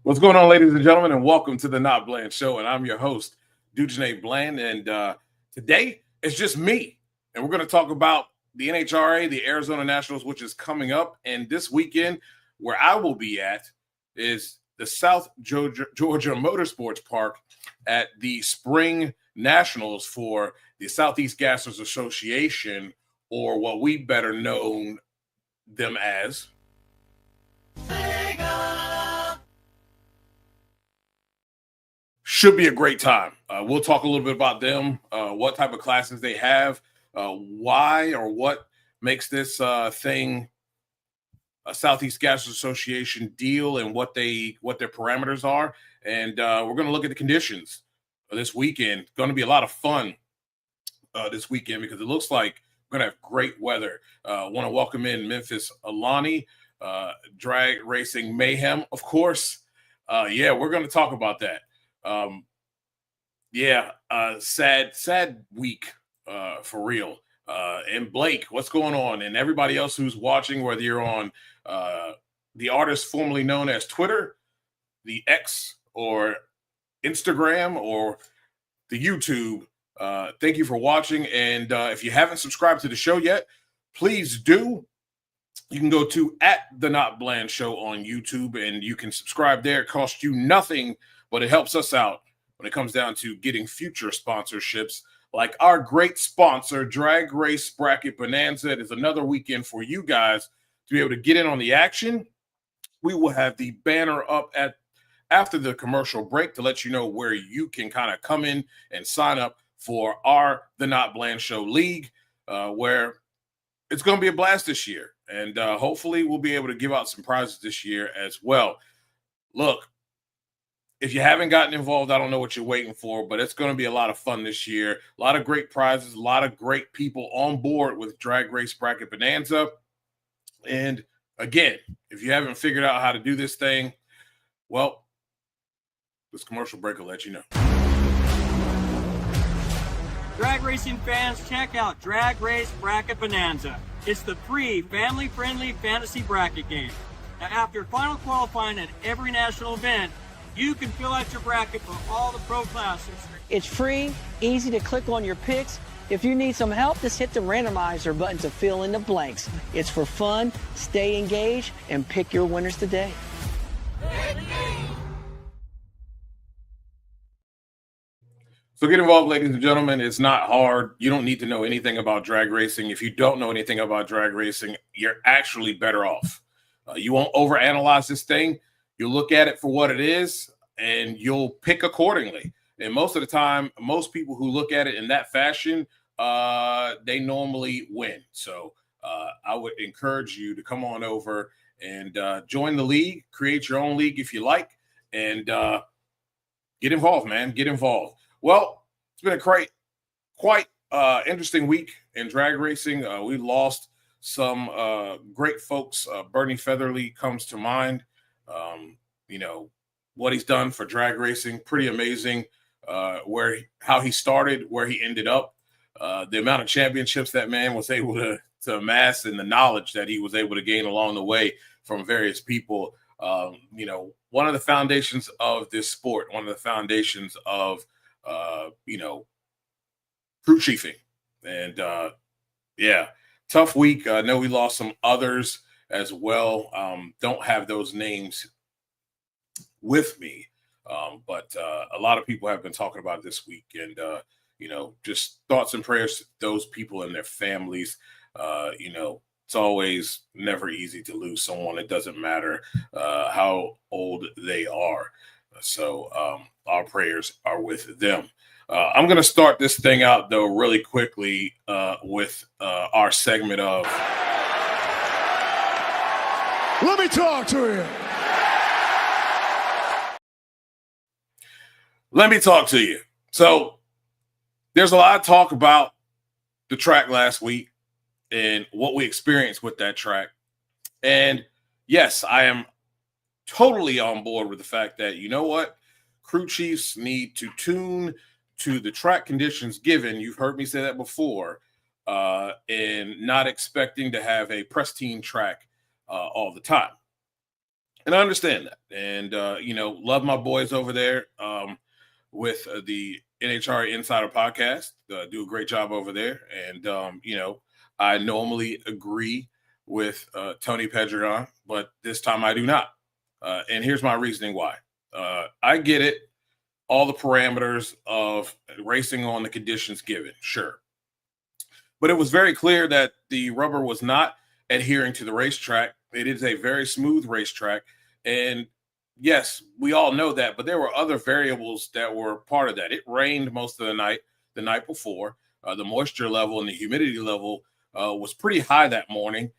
What's going on, ladies and gentlemen, and welcome to the Not Bland Show. And I'm your host, Dujane Bland. And today it's just me. And we're going to talk about the NHRA, the Arizona Nationals, which is coming up. And this weekend, where I will be at is the South Georgia Motorsports Park at the Spring Nationals for the Southeast Gassers Association, or what we better know them as SEGA. Should be a great time. We'll talk a little bit about them, what type of classes they have, why or what makes this thing a Southeast Gassers Association deal, and what their parameters are. And we're going to look at the conditions this weekend. It's going to be a lot of fun this weekend because it looks like we're going to have great weather. Want to welcome in Memphis Alani, Drag Racing Mayhem, of course. We're going to talk about that. Sad week for real. And Blake, what's going on? And everybody else who's watching, whether you're on the artist formerly known as Twitter, the X, or Instagram, or the YouTube, thank you for watching. And if you haven't subscribed to the show yet, please do. You can go to @The Not Bland Show on YouTube, and you can subscribe there. It costs you nothing, but it helps us out when it comes down to getting future sponsorships, like our great sponsor, Drag Race Bracket Bonanza. It is another weekend for you guys to be able to get in on the action. We will have the banner up after the commercial break to let you know where you can kind of come in and sign up for our The Not Bland Show League, where it's going to be a blast this year. And hopefully we'll be able to give out some prizes this year as well. Look, if you haven't gotten involved, I don't know what you're waiting for, but it's going to be a lot of fun this year. A lot of great prizes, a lot of great people on board with Drag Race Bracket Bonanza. And again, if you haven't figured out how to do this thing, well, this commercial break will let you know. Drag racing fans, check out Drag Race Bracket Bonanza. It's the free, family-friendly fantasy bracket game. Now, after final qualifying at every national event, you can fill out your bracket for all the pro classes. It's free, easy to click on your picks. If you need some help, just hit the randomizer button to fill in the blanks. It's for fun, stay engaged, and pick your winners today. So get involved, ladies and gentlemen. It's not hard. You don't need to know anything about drag racing. If you don't know anything about drag racing, you're actually better off. You won't overanalyze this thing. You'll look at it for what it is, and you'll pick accordingly. And most of the time, most people who look at it in that fashion, they normally win. So I would encourage you to come on over and join the league, create your own league if you like, and get involved, man. Get involved. Well, it's been a quite interesting week in drag racing. We lost some great folks. Bernie Featherly comes to mind. What he's done for drag racing, pretty amazing. How he started, where he ended up, the amount of championships that man was able to amass, and the knowledge that he was able to gain along the way from various people. One of the foundations of this sport, one of the foundations of crew chiefing. And tough week. I know we lost some others as well. Don't have those names with me. But a lot of people have been talking about this week, and just thoughts and prayers to those people and their families. It's always never easy to lose someone. It doesn't matter how old they are. So our prayers are with them. I'm going to start this thing out, though, really quickly with our segment of Let Me Talk to You. Let me talk to you. So there's a lot of talk about the track last week and what we experienced with that track. And yes, I am totally on board with the fact that, you know what, crew chiefs need to tune to the track conditions given. You've heard me say that before, and not expecting to have a pristine track all the time. And I understand that. And, love my boys over there with the NHRA Insider podcast. Do a great job over there. And, I normally agree with Tony Pedregon, but this time I do not. And here's my reasoning why. I get it. All the parameters of racing on the conditions given, sure. But it was very clear that the rubber was not adhering to the racetrack. It is a very smooth racetrack. And yes, we all know that, but there were other variables that were part of that. It rained most of the night before. The moisture level and the humidity level was pretty high that morning,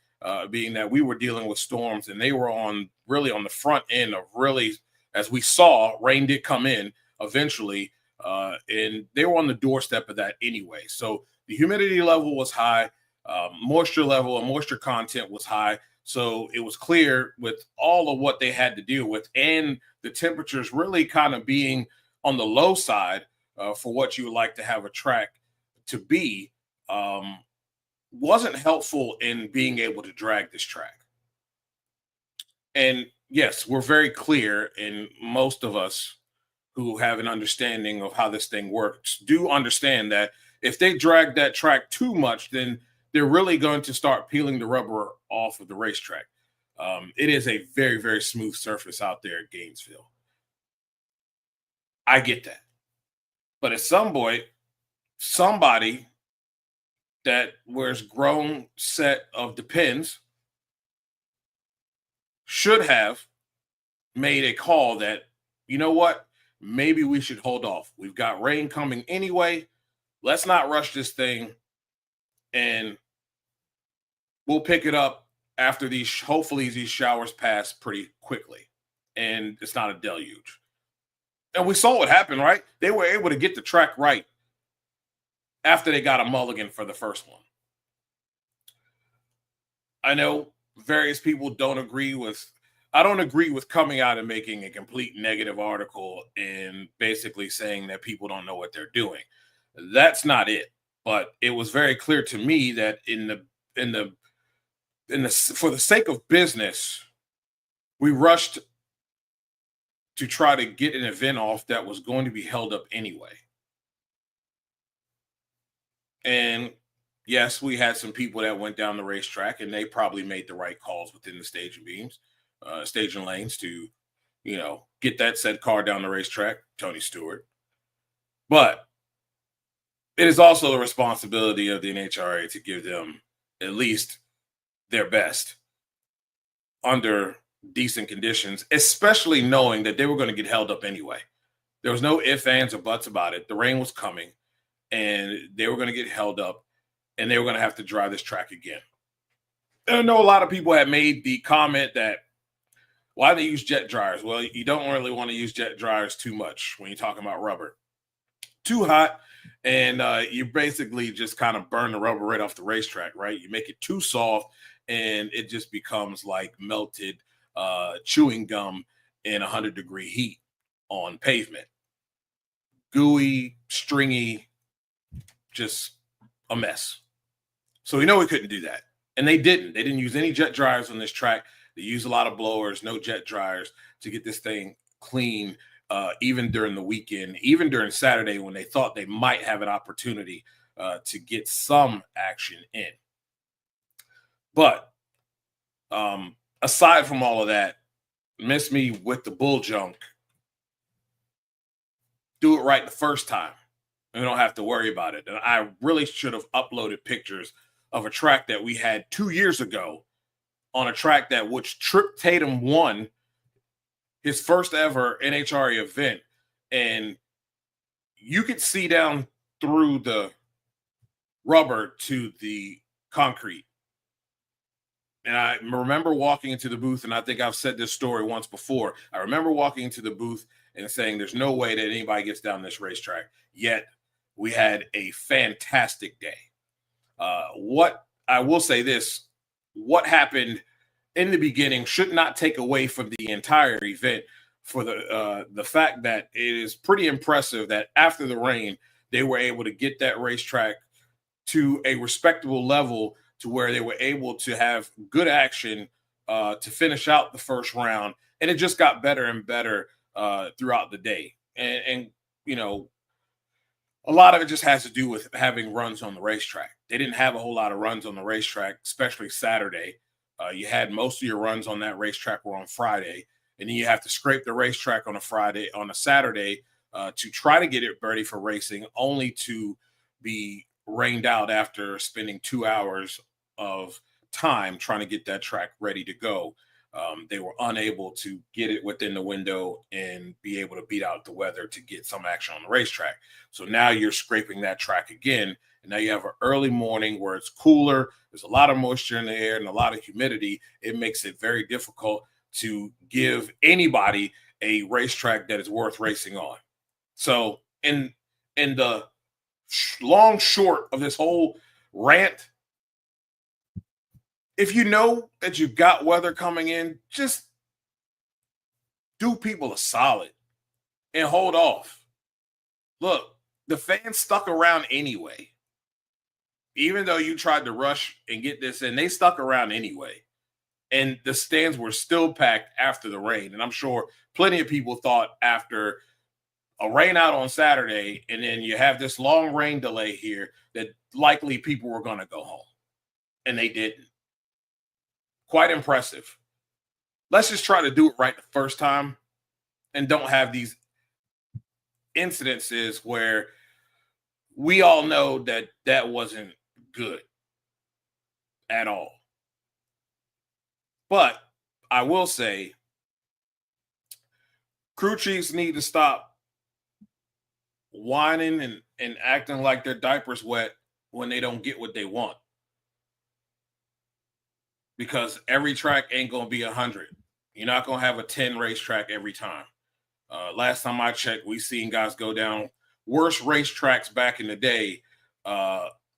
being that we were dealing with storms, and they were really on the front end of really, as we saw, rain did come in eventually, and they were on the doorstep of that anyway. So the humidity level was high, moisture level and moisture content was high. So it was clear with all of what they had to deal with, and the temperatures really kind of being on the low side for what you would like to have a track to be, wasn't helpful in being able to drag this track. And yes, we're very clear, and most of us who have an understanding of how this thing works do understand that if they drag that track too much, then they're really going to start peeling the rubber off of the racetrack. It is a very, very smooth surface out there at Gainesville. I get that. But at some point, somebody that wears grown set of Depends should have made a call that, you know what, maybe we should hold off. We've got rain coming anyway. Let's not rush this thing, and we'll pick it up after hopefully these showers pass pretty quickly and it's not a deluge. And we saw what happened, right? They were able to get the track right after they got a mulligan for the first one. I know various people don't agree with, I don't agree with coming out and making a complete negative article and basically saying that people don't know what they're doing. That's not it. But it was very clear to me that for the sake of business, we rushed to try to get an event off that was going to be held up anyway. And yes, we had some people that went down the racetrack, and they probably made the right calls within the staging staging lanes to, get that said car down the racetrack, Tony Stewart. But it is also the responsibility of the NHRA to give them at least their best under decent conditions, especially knowing that they were going to get held up anyway. There was no ifs, ands, or buts about it. The rain was coming, and they were going to get held up, and they were going to have to drive this track again. And I know a lot of people had made the comment that, why they use jet dryers? Well, you don't really want to use jet dryers too much when you're talking about rubber. Too hot, and you basically just kind of burn the rubber right off the racetrack, right? You make it too soft, and it just becomes like melted chewing gum in 100-degree heat on pavement. Gooey, stringy, just a mess. So we know we couldn't do that. And they didn't. They didn't use any jet dryers on this track. They used a lot of blowers, no jet dryers to get this thing clean, even during the weekend, even during Saturday when they thought they might have an opportunity to get some action in. But aside from all of that, miss me with the bull junk. Do it right the first time. We don't have to worry about it. And I really should have uploaded pictures of a track that we had 2 years ago on a track that which Trip Tatum won his first ever NHRA event. And you could see down through the rubber to the concrete. And I remember walking into the booth, and I think I've said this story once before. I remember walking into the booth and saying, there's no way that anybody gets down this racetrack. Yet we had a fantastic day. What I will say this, what happened in the beginning should not take away from the entire event, for the fact that it is pretty impressive that after the rain, they were able to get that racetrack to a respectable level to where they were able to have good action to finish out the first round. And it just got better and better throughout the day. And, you know, a lot of it just has to do with having runs on the racetrack. They didn't have a whole lot of runs on the racetrack, especially Saturday. You had most of your runs on that racetrack were on Friday. And then you have to scrape the racetrack on a Saturday to try to get it ready for racing, only to be rained out after spending 2 hours of time trying to get that track ready to go. They were unable to get it within the window and be able to beat out the weather to get some action on the racetrack. So now you're scraping that track again. And now you have an early morning where it's cooler. There's a lot of moisture in the air and a lot of humidity. It makes it very difficult to give anybody a racetrack that is worth racing on. So in the long short of this whole rant, if you know that you've got weather coming in, just do people a solid and hold off. Look, the fans stuck around anyway. Even though you tried to rush and get this in, they stuck around anyway. And the stands were still packed after the rain. And I'm sure plenty of people thought after a rain out on Saturday, and then you have this long rain delay here, that likely people were going to go home. And they didn't. Quite impressive. Let's just try to do it right the first time and don't have these incidences where we all know that that wasn't good at all. But I will say, crew chiefs need to stop whining and acting like their diaper's wet when they don't get what they want. Because every track ain't going to be 100. You're not going to have a 10 racetrack every time. Last time I checked, we seen guys go down worse racetracks back in the day,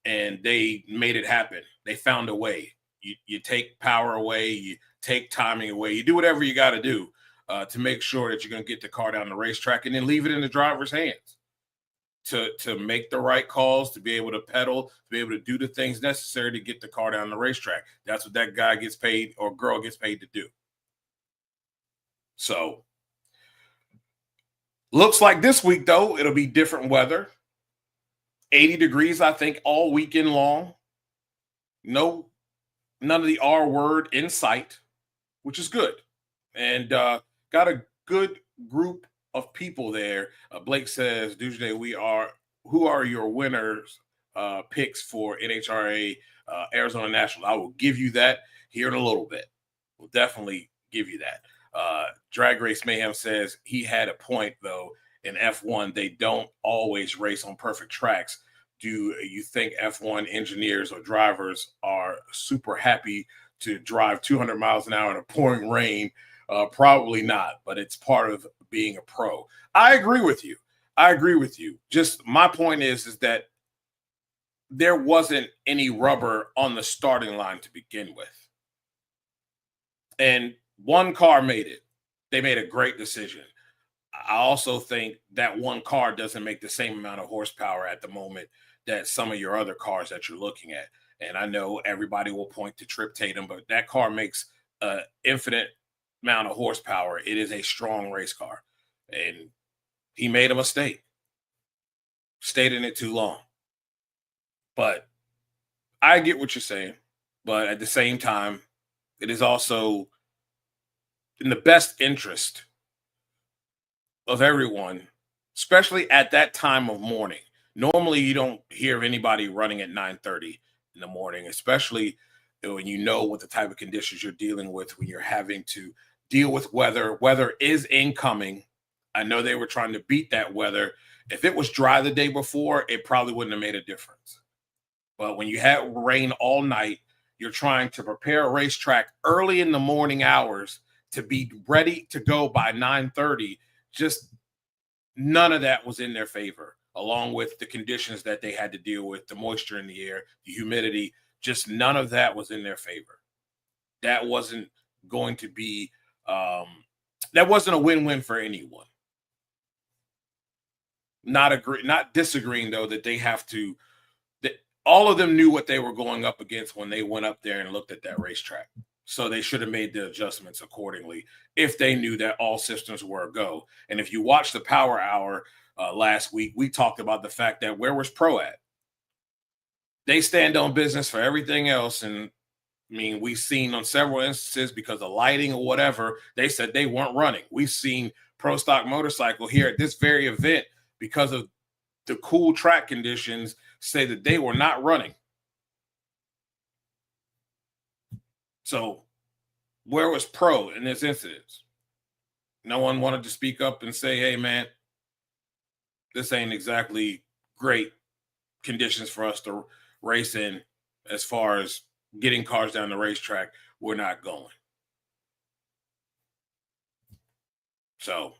and they made it happen. They found a way. You take power away, you take timing away, you do whatever you got to do to make sure that you're going to get the car down the racetrack, and then leave it in the driver's hands to make the right calls, to be able to pedal, to be able to do the things necessary to get the car down the racetrack. That's what that guy gets paid or girl gets paid to do. So looks like this week, though, it'll be different weather. 80 degrees, I think, all weekend long. None of the R word in sight, which is good. And got a good group of people there. Blake says, Dujane, who are your winners picks for NHRA Arizona National? I will give you that here in a little bit. We'll definitely give you that. Drag Race Mayhem says he had a point, though. In F1, they don't always race on perfect tracks. Do you think F1 engineers or drivers are super happy to drive 200 miles an hour in a pouring rain? Probably not, but it's part of being a pro. I agree with you. Just my point is that there wasn't any rubber on the starting line to begin with. And one car made it. They made a great decision. I also think that one car doesn't make the same amount of horsepower at the moment that some of your other cars that you're looking at. And I know everybody will point to Trip Tatum, but that car makes an infinite amount of horsepower. It is a strong race car. And he made a mistake. Stayed in it too long. But I get what you're saying. But at the same time, it is also in the best interest of everyone, especially at that time of morning. Normally, you don't hear of anybody running at 9:30 in the morning, especially when you know what the type of conditions you're dealing with when you're having to deal with weather. Weather is incoming. I know they were trying to beat that weather. If it was dry the day before, it probably wouldn't have made a difference. But when you had rain all night, you're trying to prepare a racetrack early in the morning hours to be ready to go by 9:30. Just none of that was in their favor, along with the conditions that they had to deal with, the moisture in the air, the humidity. Just none of that was in their favor. That wasn't going to be, that wasn't a win-win for anyone. Not disagreeing, though, that they have to, that all of them knew what they were going up against when they went up there and looked at that racetrack. So they should have made the adjustments accordingly if they knew that all systems were a go. And if you watch the Power Hour last week, we talked about the fact that where was Pro at? They stand on business for everything else. And I mean, we've seen on several instances because of lighting or whatever, they said they weren't running. We've seen Pro Stock Motorcycle here at this very event because of the cool track conditions say that they were not running. So where was Pro in this incident? No one wanted to speak up and say, hey, man, this ain't exactly great conditions for us to race in as far as getting cars down the racetrack. We're not going. So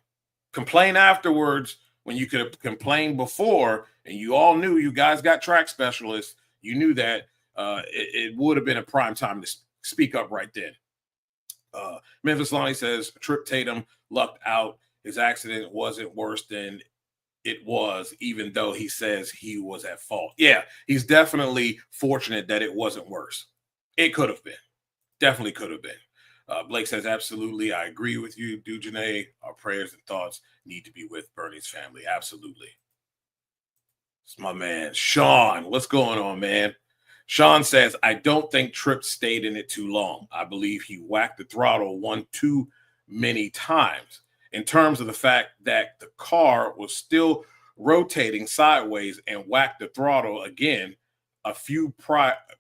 complain afterwards when you could have complained before, and you all knew you guys got track specialists. You knew that it would have been a prime time to speak up right then. Memphis Lonnie says Trip Tatum lucked out. His accident wasn't worse than it was, even though he says he was at fault. Yeah, he's definitely fortunate that it wasn't worse. It could have been. Definitely could have been. Blake says, absolutely. I agree with you, Dujane. Our prayers and thoughts need to be with Bernie's family. Absolutely. It's my man, Sean. What's going on, man? Sean says, I don't think Tripp stayed in it too long. I believe he whacked the throttle one too many times. In terms of the fact that the car was still rotating sideways and whacked the throttle again, a few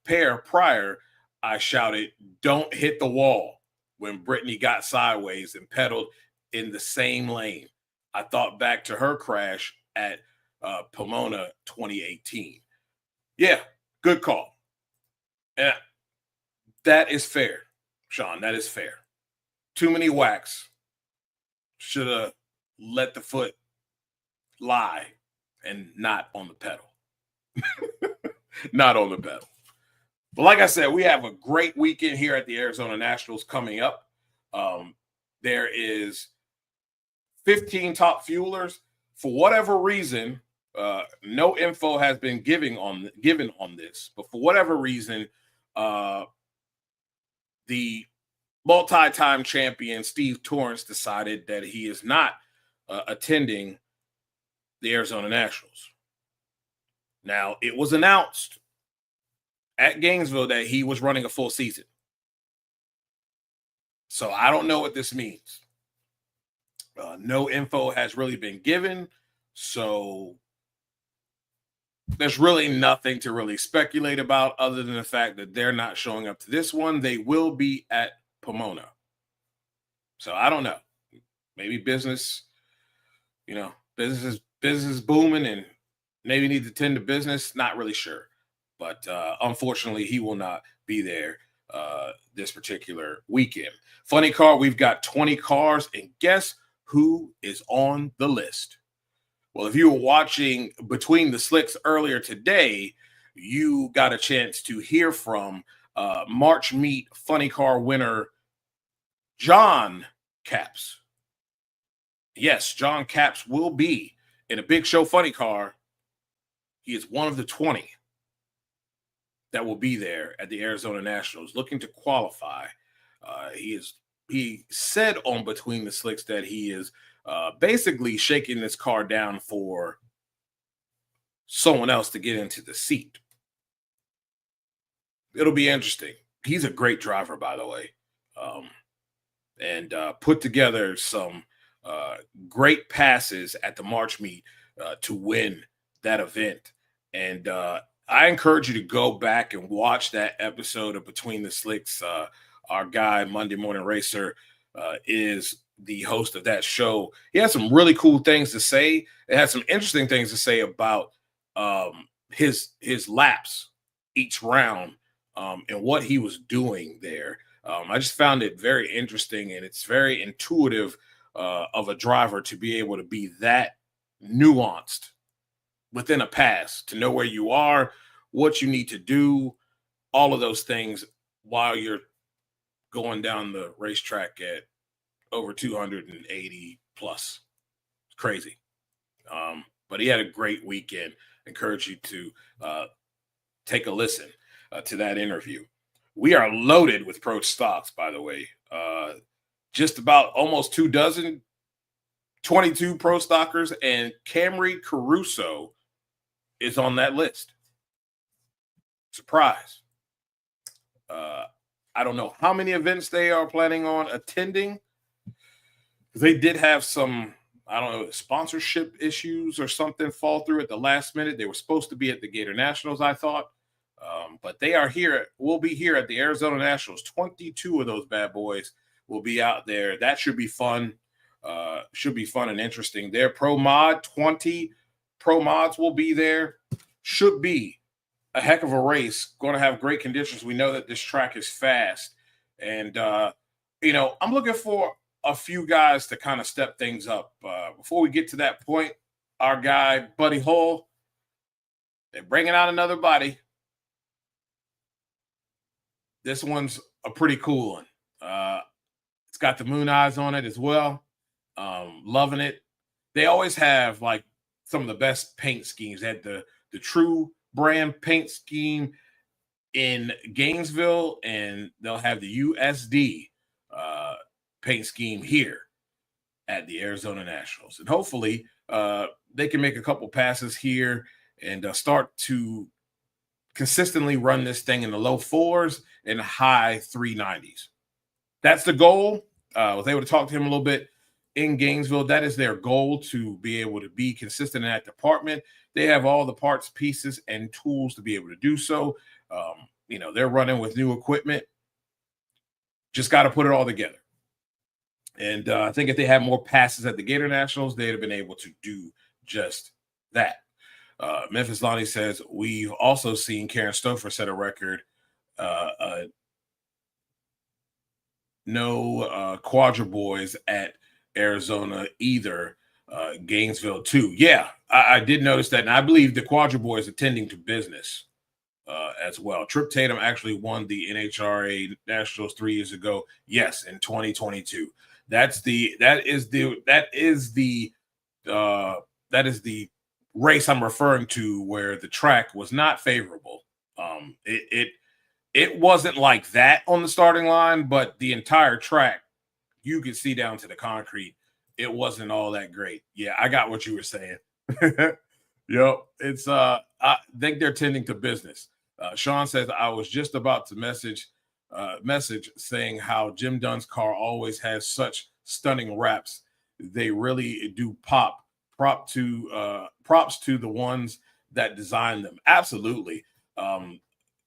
pair prior, I shouted, don't hit the wall when Brittany got sideways and pedaled in the same lane. I thought back to her crash at Pomona 2018. Yeah, good call. Yeah, that is fair, Sean. That is fair. Too many whacks. Should have let the foot lie and not on the pedal. Not on the pedal. But like I said, we have a great weekend here at the Arizona Nationals coming up. There is 15 top fuelers. For whatever reason, no info has been given on this. But for whatever reason, the multi-time champion Steve Torrence decided that he is not attending the Arizona Nationals. Now, it was announced at Gainesville that he was running a full season. So I don't know what this means. No info has really been given. So there's really nothing to really speculate about other than the fact that they're not showing up to this one. They will be at Pomona. So I don't know. Maybe business is booming and maybe need to tend to business. Not really sure. But unfortunately, he will not be there this particular weekend. Funny car, we've got 20 cars, and guess who is on the list? Well, if you were watching Between the Slicks earlier today, you got a chance to hear from March Meet Funny Car winner John Capps. Yes, John Capps will be in a Big Show Funny Car. He is one of the 20 that will be there at the Arizona Nationals looking to qualify. He said on Between the Slicks that he is basically shaking this car down for someone else to get into the seat. It'll be interesting. He's a great driver, by the way, and put together some great passes at the March Meet to win that event. And I encourage you to go back and watch that episode of Between the Slicks. Our guy, Monday Morning Racer, is the host of that show. He has some really cool things to say. It has some interesting things to say about his laps each round and what he was doing there. I just found it very interesting, and it's very intuitive of a driver to be able to be that nuanced within a pass, to know where you are, what you need to do, all of those things while you're going down the racetrack at over 280 plus. It's crazy. But he had a great weekend. I encourage you to take a listen to that interview. We are loaded with pro stocks, by the way. Just about almost 24, 22 pro stockers, and Camry Caruso is on that list. Surprise. I don't know how many events they are planning on attending. They did have some, I don't know, sponsorship issues or something fall through at the last minute. They were supposed to be at the Gator Nationals, I thought. But they are here. We'll be here at the Arizona Nationals. 22 of those bad boys will be out there. That should be fun. Should be fun and interesting. Their Pro Mod, 20 Pro Mods will be there. Should be a heck of a race. Going to have great conditions. We know that this track is fast. And, I'm looking for a few guys to kind of step things up. Before we get to that point, our guy, Buddy Hull, they're bringing out another body. This one's a pretty cool one. It's got the moon eyes on it as well. Loving it. They always have like some of the best paint schemes. They had the True brand paint scheme in Gainesville, and they'll have the USD paint scheme here at the Arizona Nationals. And hopefully they can make a couple passes here and start to consistently run this thing in the low 4s and high 390s. That's the goal. I was able to talk to him a little bit in Gainesville. That is their goal, to be able to be consistent in that department. They have all the parts, pieces, and tools to be able to do so. They're running with new equipment. Just got to put it all together. And I think if they had more passes at the Gator Nationals, they'd have been able to do just that. Memphis Lonnie says, we've also seen Karen Stouffer set a record. No Quadra boys at Arizona either. Gainesville too. Yeah, I did notice that. And I believe the Quadra boys attending to business as well. Trip Tatum actually won the NHRA Nationals 3 years ago. Yes, in 2022. That is the race I'm referring to, where the track was not favorable. It wasn't like that on the starting line, but the entire track, you could see down to the concrete. It wasn't all that great. Yeah, I got what you were saying. Yep. It's I think they're tending to business. Sean says, I was just about to message saying how Jim Dunn's car always has such stunning wraps. They really do pop. Props to the ones that designed them. Absolutely.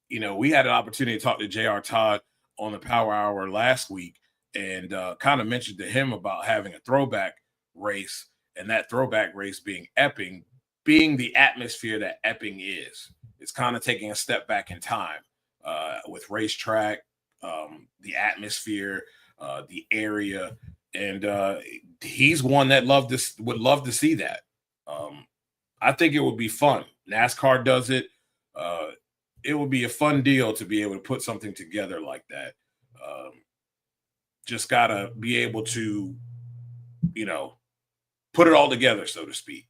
We had an opportunity to talk to J.R. Todd on the Power Hour last week, and kind of mentioned to him about having a throwback race, and that throwback race being Epping, being the atmosphere that Epping is. It's kind of taking a step back in time with racetrack, the atmosphere, the area, and he's one that would love to see that. I think it would be fun. NASCAR does it. It would be a fun deal to be able to put something together like that. Just got to be able to, put it all together, so to speak.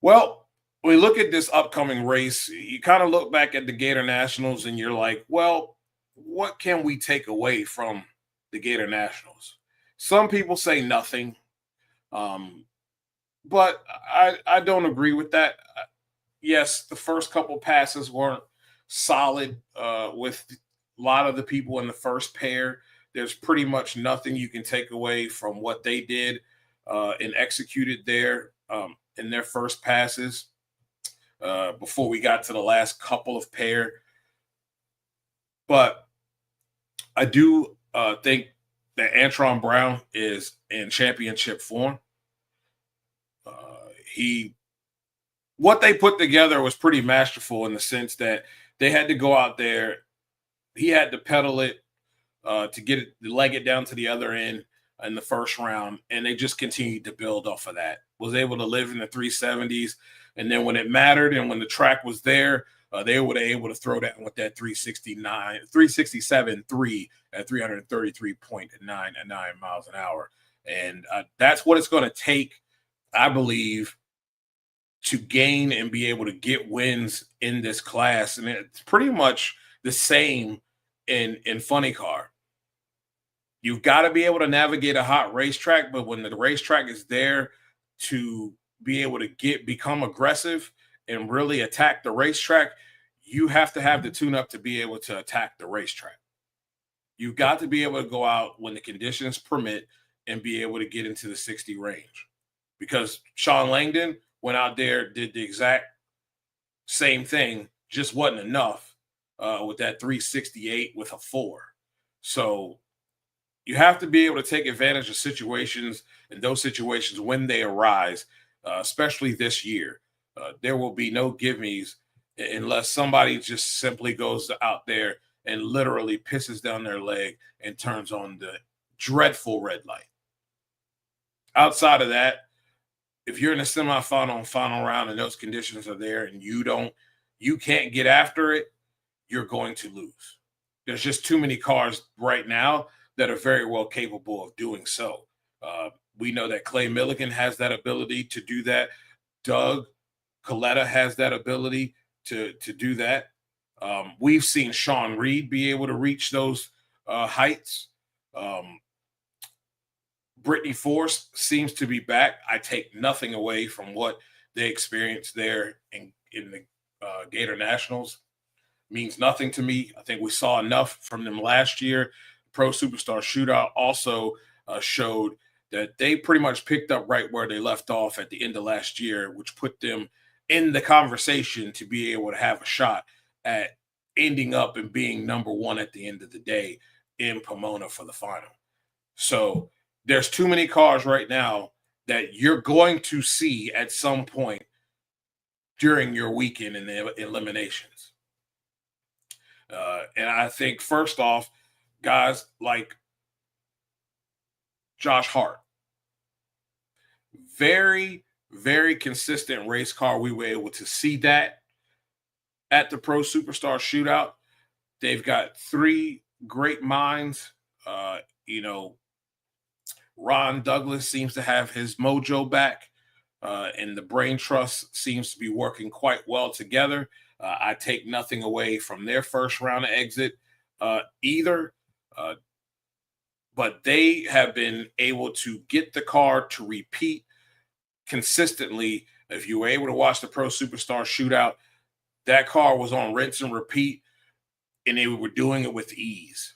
Well, when we look at this upcoming race, you kind of look back at the Gator Nationals and you're like, well, what can we take away from the Gator Nationals? Some people say nothing, but I don't agree with that. Yes, the first couple passes weren't solid with a lot of the people in the first pair. There's pretty much nothing you can take away from what they did and executed there in their first passes. before we got to the last couple of pair. But I do think that Antron Brown is in championship form. What they put together was pretty masterful in the sense that they had to go out there. He had to pedal it to get it, leg it down to the other end in the first round, and they just continued to build off of that. Was able to live in the 370s, and then when it mattered and when the track was there, they were able to throw that with that 367.3 at 333.99 miles an hour, and that's what it's going to take, I believe, to gain and be able to get wins in this class. And it's pretty much the same in funny car. You've got to be able to navigate a hot racetrack, but when the racetrack is there to be able to become aggressive and really attack the racetrack, you have to have the tune-up to be able to attack the racetrack. You've got to be able to go out when the conditions permit and be able to get into the 60 range. Because Sean Langdon went out there, did the exact same thing, just wasn't enough with that 368 with a 4. So you have to be able to take advantage of situations, and those situations when they arise, especially this year. There will be no give-me's unless somebody just simply goes out there and literally pisses down their leg and turns on the dreadful red light. Outside of that, if you're in a semifinal and final round and those conditions are there and you can't get after it, you're going to lose. There's just too many cars right now that are very well capable of doing so. We know that Clay Milligan has that ability to do that. Doug Coletta has that ability to do that. We've seen Sean Reed be able to reach those heights. Brittany Force seems to be back. I take nothing away from what they experienced there in the Gator Nationals. Means nothing to me. I think we saw enough from them last year. Pro Superstar Shootout also showed that they pretty much picked up right where they left off at the end of last year, which put them in the conversation to be able to have a shot at ending up and being number one at the end of the day in Pomona for the final. So there's too many cars right now that you're going to see at some point during your weekend in the eliminations. And I think, first off, guys like Josh Hart, very, very consistent race car. We were able to see that at the Pro Superstar Shootout. They've got 3 great minds. Ron Douglas seems to have his mojo back, and the brain trust seems to be working quite well together. I take nothing away from their first round of exit either, but they have been able to get the car to repeat consistently. If you were able to watch the Pro Superstar Shootout, that car was on rinse and repeat, and they were doing it with ease.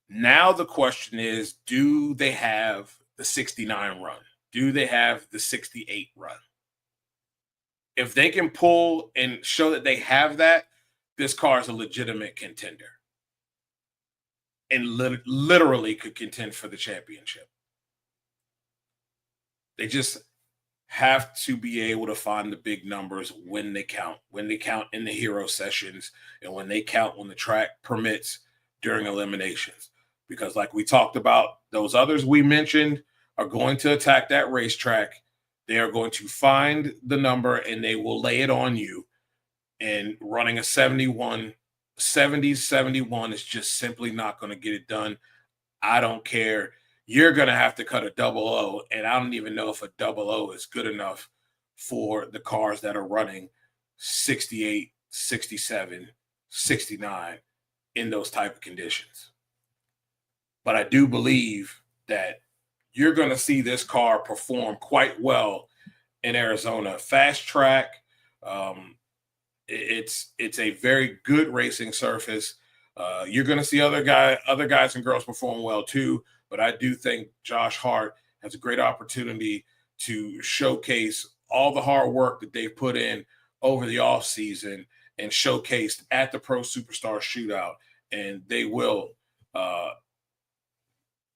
Now the question is, do they have the 69 run? Do they have the 68 run? If they can pull and show that they have that, this car is a legitimate contender and literally could contend for the championship. They just have to be able to find the big numbers when they count in the hero sessions, and when they count when the track permits during eliminations. Because like we talked about, those others we mentioned are going to attack that racetrack. They are going to find the number and they will lay it on you. And running a 71 is just simply not going to get it done. I don't care. You're going to have to cut a 00, and I don't even know if a 00 is good enough for the cars that are running 68, 67, 69 in those type of conditions. But I do believe that you're going to see this car perform quite well in Arizona. Fast track. It's a very good racing surface. You're going to see other guys and girls perform well too. But I do think Josh Hart has a great opportunity to showcase all the hard work that they've put in over the offseason and showcased at the Pro Superstar Shootout, and they will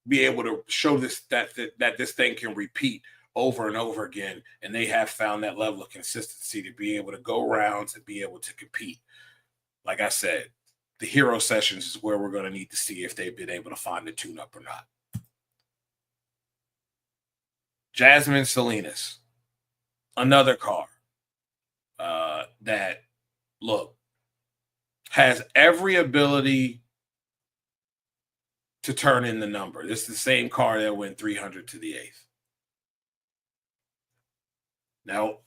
be able to show this that this thing can repeat over and over again, and they have found that level of consistency to be able to go rounds and be able to compete. Like I said, the hero sessions is where we're going to need to see if they've been able to find the tune-up or not. Jasmine Salinas, another car that, look, has every ability to turn in the number. This is the same car that went 300 to the 8th. Now,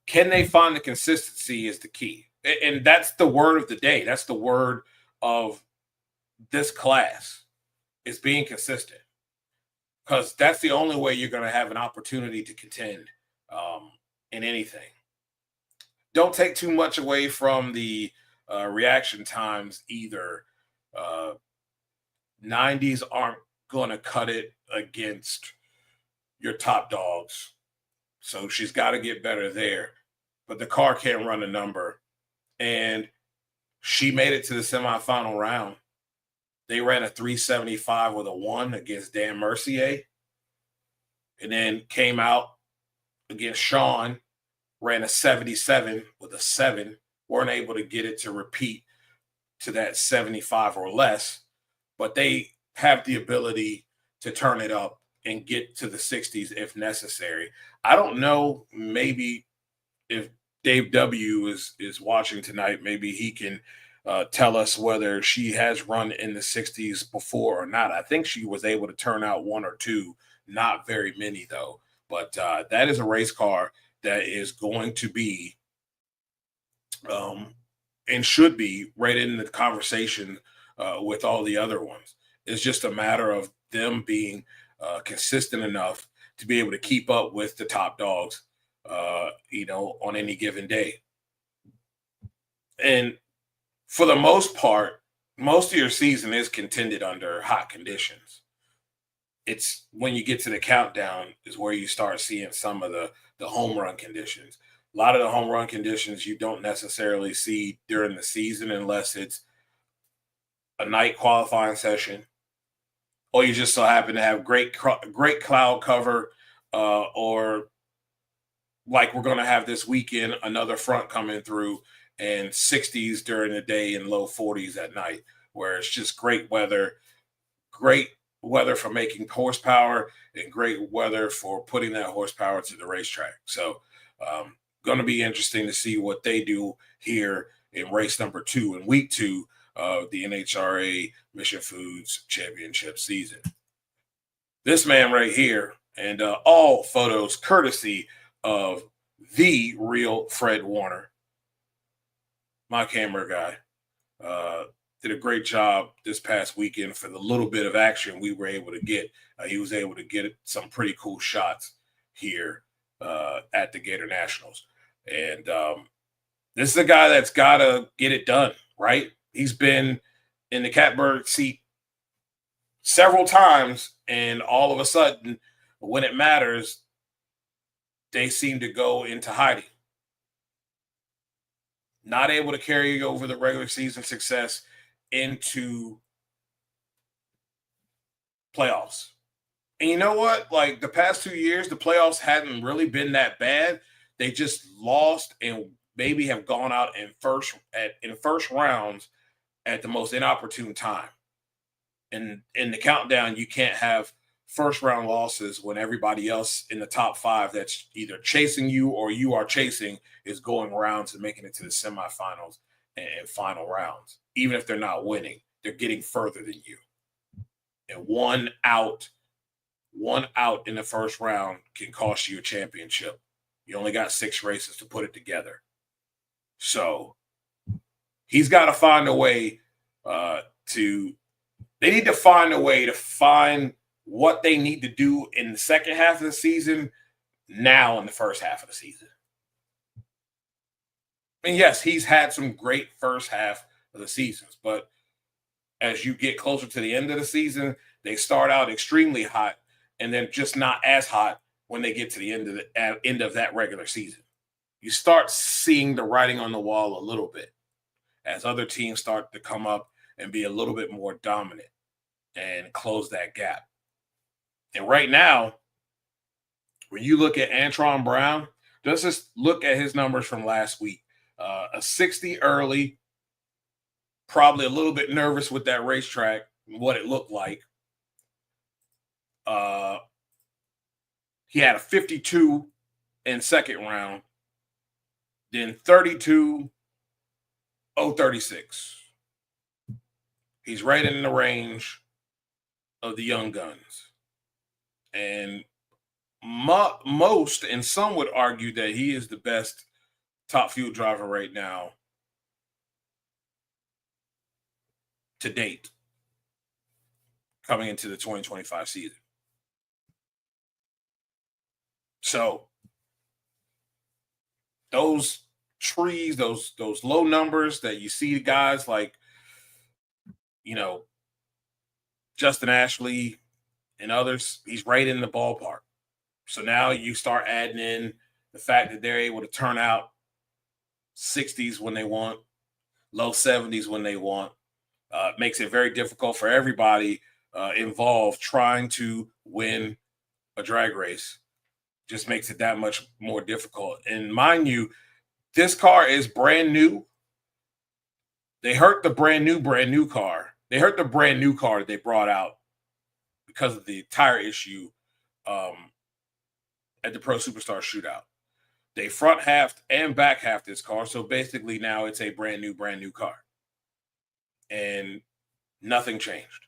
can they find the consistency is the key. And that's the word of the day. That's the word of this class, is being consistent. Because that's the only way you're going to have an opportunity to contend in anything. Don't take too much away from the reaction times either. 90s aren't going to cut it against your top dogs. So she's got to get better there. But the car can't run a number. And she made it to the semifinal round. They ran a 375 with a 1 against Dan Mercier. And then came out against Sean, ran a 77 with a 7. Weren't able to get it to repeat to that 75 or less. But they have the ability to turn it up and get to the 60s if necessary. I don't know, maybe if Dave W. is watching tonight, maybe he can tell us whether she has run in the 60s before or not. I think she was able to turn out 1 or 2, not very many though. But that is a race car that is going to be and should be right in the conversation with all the other ones. It's just a matter of them being consistent enough to be able to keep up with the top dogs, on any given day. And for the most part, most of your season is contended under hot conditions. It's when you get to the countdown is where you start seeing some of the home run conditions. A lot of the home run conditions you don't necessarily see during the season unless it's a night qualifying session, or you just so happen to have great cloud cover, or like we're going to have this weekend, another front coming through and 60s during the day and low 40s at night, where it's just great weather for making horsepower and great weather for putting that horsepower to the racetrack. So going to be interesting to see what they do here in race number 2 in week 2 of the NHRA Mission Foods Championship season. This man right here, and all photos courtesy of the real Fred Warner, my camera guy, did a great job this past weekend for the little bit of action we were able to get. He was able to get some pretty cool shots here at the Gator Nationals. And this is a guy that's got to get it done, right? He's been in the catbird seat several times, and all of a sudden, when it matters, they seem to go into hiding. Not able to carry over the regular season success into playoffs. And you know what? Like the past 2 years, the playoffs hadn't really been that bad. They just lost and maybe have gone out in first rounds at the most inopportune time. And in the countdown, you can't have first round losses when everybody else in the top 5 that's either chasing you or you are chasing is going rounds and making it to the semifinals and final rounds. Even if they're not winning, they're getting further than you. And one out in the first round can cost you a championship. You only got 6 races to put it together. So he's got to find a way they need to find a way to find what they need to do in the second half of the season now in the first half of the season. And yes, he's had some great first half of the seasons, but as you get closer to the end of the season, they start out extremely hot and then just not as hot when they get to the end of that regular season. you start seeing the writing on the wall a little bit as other teams start to come up and be a little bit more dominant and close that gap. And right now, when you look at Antron Brown, just look at his numbers from last week. A 60 early, probably a little bit nervous with that racetrack, what it looked like. He had a 52 in second round, then 32.036. He's right in the range of the young guns. And most, and some would argue that he is the best top fuel driver right now to date coming into the 2025 season. So those trees, those low numbers that you see guys like, Justin Ashley and others, he's right in the ballpark. So now you start adding in the fact that they're able to turn out 60s when they want, low 70s when they want. Makes it very difficult for everybody involved trying to win a drag race. Just makes it that much more difficult. And mind you, this car is brand new. They hurt the brand new car. They hurt the brand new car that they brought out because of the tire issue at the Pro Superstar Shootout. They front half and back half this car. So basically now it's a brand new car. And nothing changed.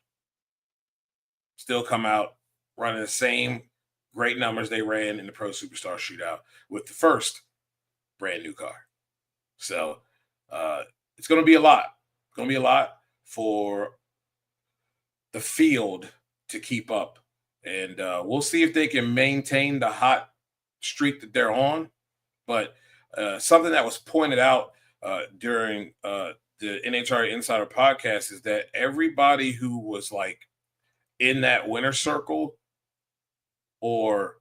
Still come out running the same great numbers they ran in the Pro Superstar Shootout with the first brand new car. So it's going to be a lot. It's going to be a lot for the field to keep up. And we'll see if they can maintain the hot streak that they're on. But something that was pointed out during the NHRA Insider podcast is that everybody who was like in that winner circle or,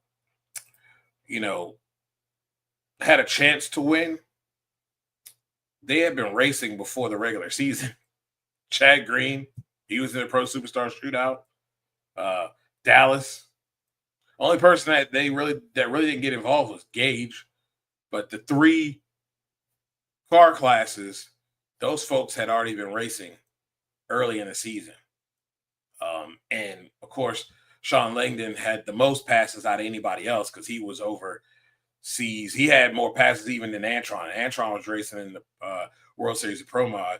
had a chance to win, they had been racing before the regular season. Chad Green, he was in the Pro Superstar Shootout. Dallas. Only person that really didn't get involved was Gage. But the three car classes, those folks had already been racing early in the season. And, of course, Sean Langdon had the most passes out of anybody else because he was overseas. He had more passes even than Antron. Antron was racing in the World Series of Pro Mod.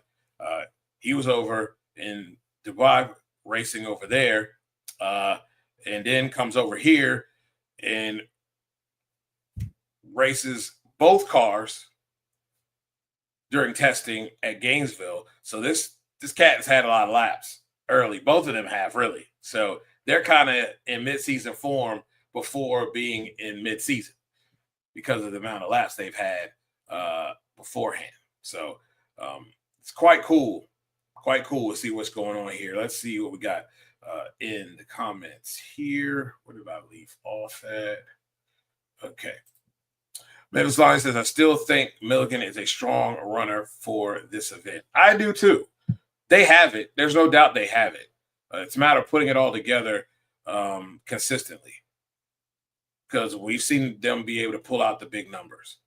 He was over in Dubai racing over there and then comes over here and races both cars during testing at Gainesville. So this cat has had a lot of laps early. Both of them have, really. So they're kind of in midseason form before being in midseason because of the amount of laps they've had beforehand. So it's quite cool. Quite cool to see what's going on here. Let's see what we got in the comments here. Where did I leave off at? Okay. Meadows Line says, I still think Milligan is a strong runner for this event. I do too. They have it. There's no doubt they have it. It's a matter of putting it all together consistently because we've seen them be able to pull out the big numbers.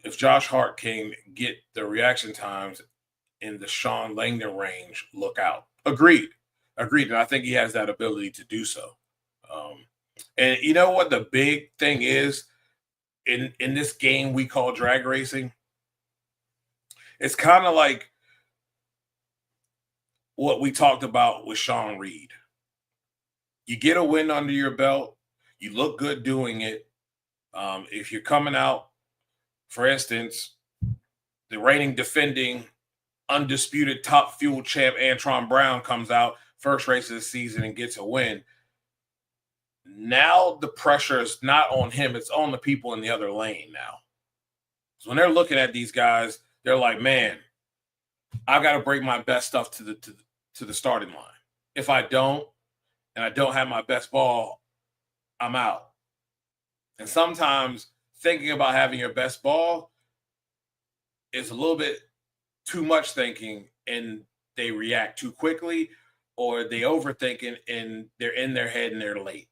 If Josh Hart can get the reaction times in the Sean Langdon range, look out. Agreed. And I think he has that ability to do so. And you know what the big thing is in this game we call drag racing? It's kind of like what we talked about with Sean Reed. You get a win under your belt. You look good doing it. If you're coming out, for instance, the reigning defending undisputed top fuel champ Antron Brown comes out first race of the season and gets a win. Now the pressure is not on him. It's on the people in the other lane now. So when they're looking at these guys, they're like, man, I got to bring my best stuff to the starting line. If I don't, and I don't have my best ball, I'm out. And sometimes thinking about having your best ball is a little bit too much thinking, and they react too quickly, or they overthinking and they're in their head and they're late.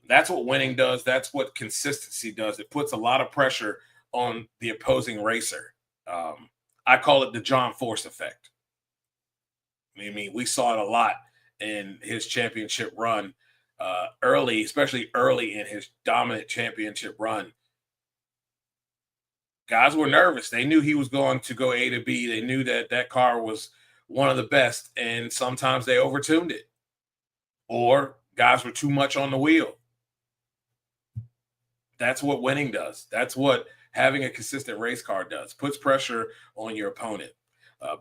That's what winning does. That's what consistency does. It puts a lot of pressure on the opposing racer. I call it the John Force effect. I mean, we saw it a lot in his championship run early, especially early in his dominant championship run. Guys were nervous. They knew he was going to go A to B. They knew that that car was one of the best, and sometimes they overtuned it, or guys were too much on the wheel. That's what winning does. That's what having a consistent race car does. Puts pressure on your opponent.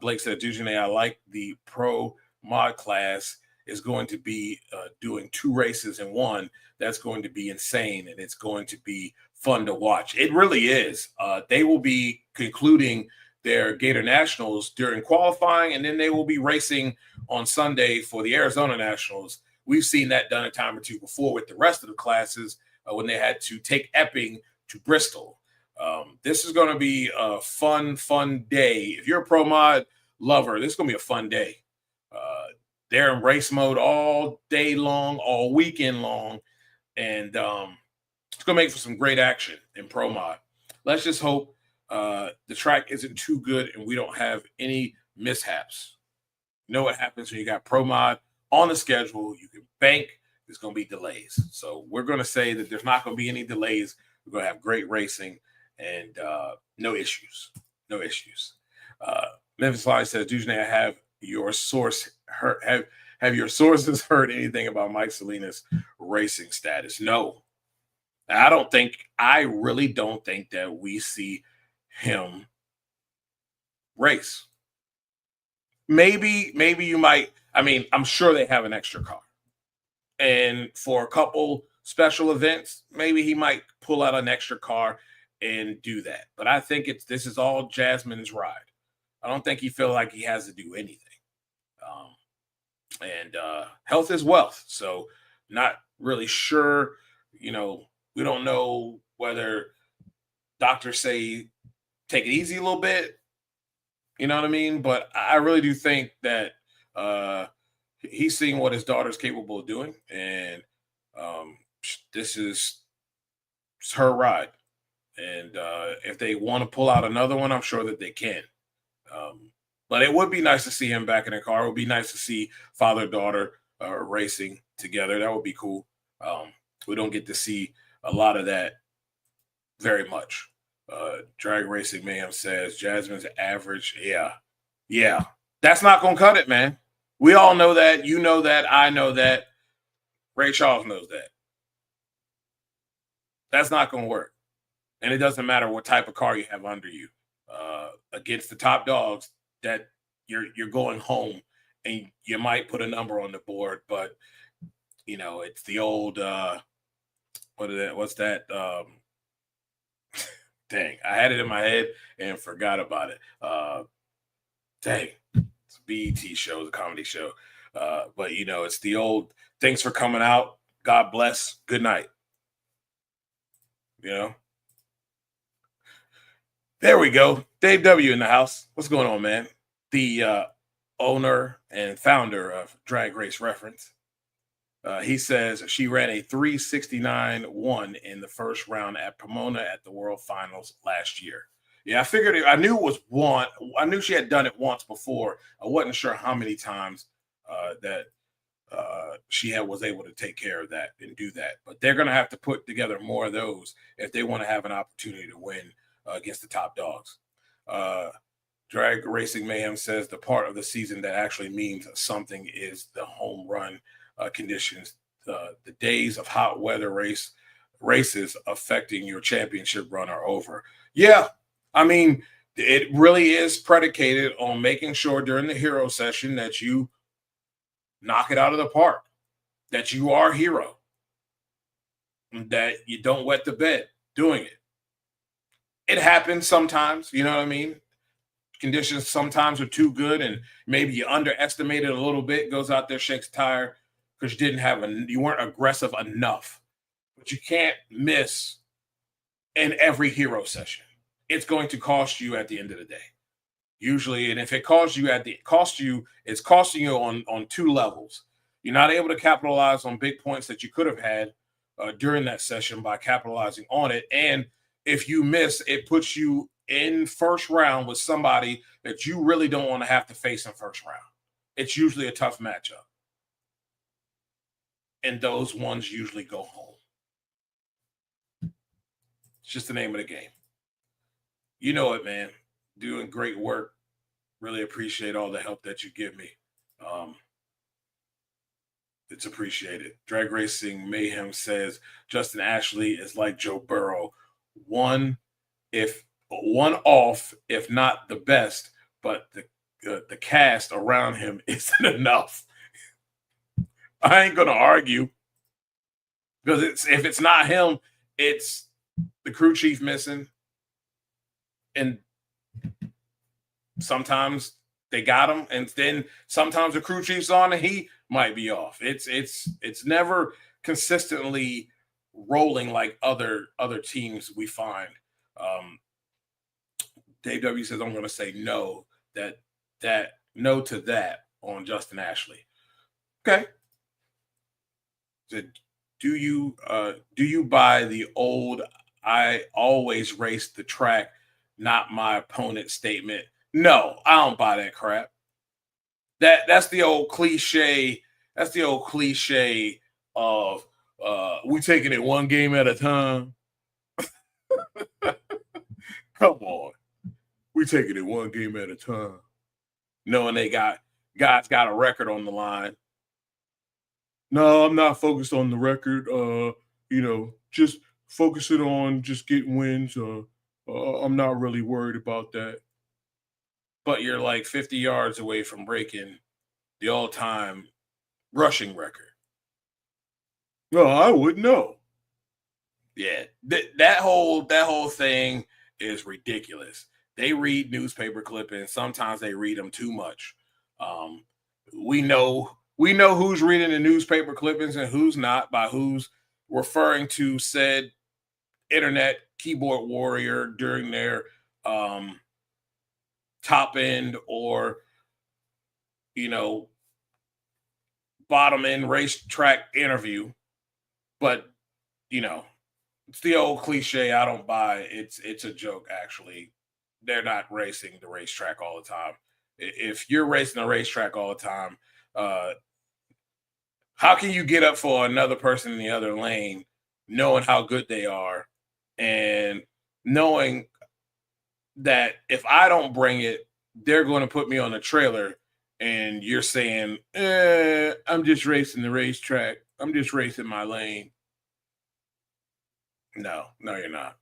Blake said, Dujane, I like the pro mod class is going to be doing 2 races in one. That's going to be insane, and it's going to be fun to watch. It really is. They will be concluding their Gator Nationals during qualifying, and then they will be racing on Sunday for the Arizona Nationals. We've seen that done a time or two before with the rest of the classes when they had to take Epping to Bristol. This is going to be a fun day. If you're a pro mod lover, this is going to be a fun day. They're in race mode all day long, all weekend long, and it's going to make for some great action in pro mod. Let's just hope the track isn't too good and we don't have any mishaps. You know what happens when you got pro mod on the schedule? You can bank. There's going to be delays. So we're going to say that there's not going to be any delays. We're going to have great racing and no issues. No issues. Memphis Live says, Dujane, I have your source heard. Have your sources heard anything about Mike Salinas' racing status? No. I really don't think that we see him race. Maybe you might. I mean, I'm sure they have an extra car. And for a couple special events, maybe he might pull out an extra car and do that. But I think this is all Jasmine's ride. I don't think he feels like he has to do anything. And health is wealth. So not really sure, we don't know whether doctors say take it easy a little bit. You know what I mean? But I really do think that he's seeing what his daughter's capable of doing. And this is her ride. And if they want to pull out another one, I'm sure that they can. But it would be nice to see him back in the car. It would be nice to see father-daughter racing together. That would be cool. We don't get to see a lot of that very much. Drag Racing Mayhem says, Jasmine's average. Yeah. That's not going to cut it, man. We all know that. You know that. I know that. Ray Charles knows that. That's not going to work. And it doesn't matter what type of car you have under you. Against the top dogs, that you're going home, and you might put a number on the board, but it's the old what's that? Dang, I had it in my head and forgot about it. Dang, it's a BET show, it's a comedy show. But it's the old thanks for coming out. God bless. Good night. There we go. Dave W. in the house. What's going on, man? The owner and founder of Drag Race Reference. He says she ran a 3:69.1 in the first round at Pomona at the World Finals last year. Yeah, I figured I knew it was one. I knew she had done it once before. I wasn't sure how many times that she was able to take care of that and do that. But they're going to have to put together more of those if they want to have an opportunity to win against the top dogs. Drag Racing Mayhem says the part of the season that actually means something is the home run conditions. The days of hot weather races affecting your championship run are over. Yeah, I mean, it really is predicated on making sure during the hero session that you knock it out of the park, that you are a hero, that you don't wet the bed doing it. It happens sometimes, you know what I mean? Conditions sometimes are too good, and maybe you underestimate it a little bit, goes out there, shakes a tire because you weren't aggressive enough. But you can't miss in every hero session. It's going to cost you at the end of the day. Usually, and if it costs you it's costing you on two levels. You're not able to capitalize on big points that you could have had during that session by capitalizing on it. And if you miss, it puts you in first round with somebody that you really don't want to have to face in first round. It's usually a tough matchup. And those ones usually go home. It's just the name of the game. You know it, man. Doing great work. Really appreciate all the help that you give me. It's appreciated. Drag Racing Mayhem says Justin Ashley is like Joe Burrow. One off, if not the best, but the cast around him isn't enough. I ain't gonna argue because if it's not him, it's the crew chief missing, and sometimes they got him, and then sometimes the crew chief's on and he might be off. It's never consistently rolling like other teams we find. Dave W says I'm going to say no no to that on Justin Ashley. Okay. Do you buy the old "I always race the track, not my opponent" statement? No, I don't buy that crap. That's the old cliche. That's the old cliche of we taking it one game at a time. Come on. We taking it one game at a time. Knowing God's got a record on the line. No, I'm not focused on the record. Just focusing on just getting wins. I'm not really worried about that. But you're like 50 yards away from breaking the all-time rushing record. No, I wouldn't know. Yeah, that whole thing is ridiculous. They read newspaper clippings. Sometimes they read them too much. We know who's reading the newspaper clippings and who's not by who's referring to said internet keyboard warrior during their top end or bottom end racetrack interview. But it's the old cliche. I don't buy it. It's a joke. Actually, they're not racing the racetrack all the time. If you're racing the racetrack all the time, how can you get up for another person in the other lane knowing how good they are and knowing that if I don't bring it, they're going to put me on the trailer, and you're saying, I'm just racing the racetrack. I'm just racing my lane. No, you're not.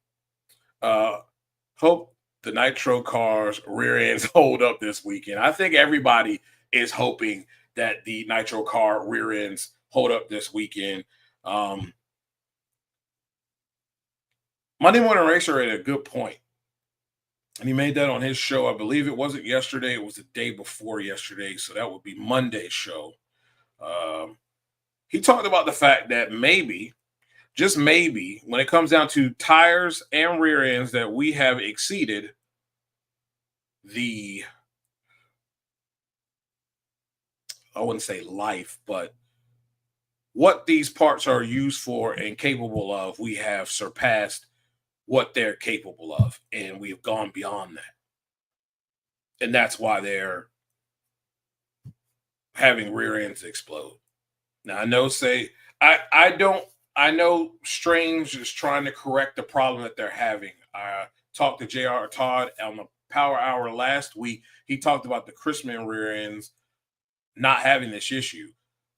Hope the Nitro cars rear ends hold up this weekend. I think everybody is hoping that the Nitro car rear ends hold up this weekend. Monday Morning Racer had a good point. And he made that on his show. I believe it wasn't yesterday. It was the day before yesterday. So that would be Monday's show. He talked about the fact that maybe, just maybe, when it comes down to tires and rear ends, that we have exceeded the, I wouldn't say life, but what these parts are used for and capable of, we have surpassed what they're capable of, and we've gone beyond that. And that's why they're having rear ends explode. Now, I know I know Strange is trying to correct the problem that they're having. I talked to J.R. Todd on the Power Hour last week. He talked about the Chrisman rear ends not having this issue.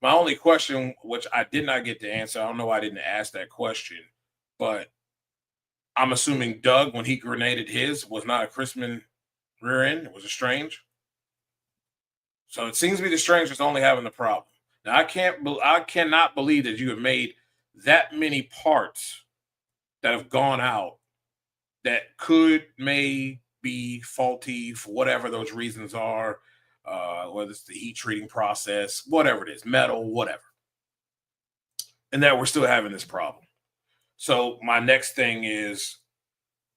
My only question, which I did not get to answer, I don't know why I didn't ask that question, but I'm assuming Doug, when he grenaded his, was not a Chrisman rear end. It was a Strange. So it seems to be the Strange that's only having the problem. Now, I cannot believe that you have made that many parts that have gone out that may be faulty for whatever those reasons are, whether it's the heat treating process, whatever it is, metal, whatever. And that we're still having this problem. So my next thing is,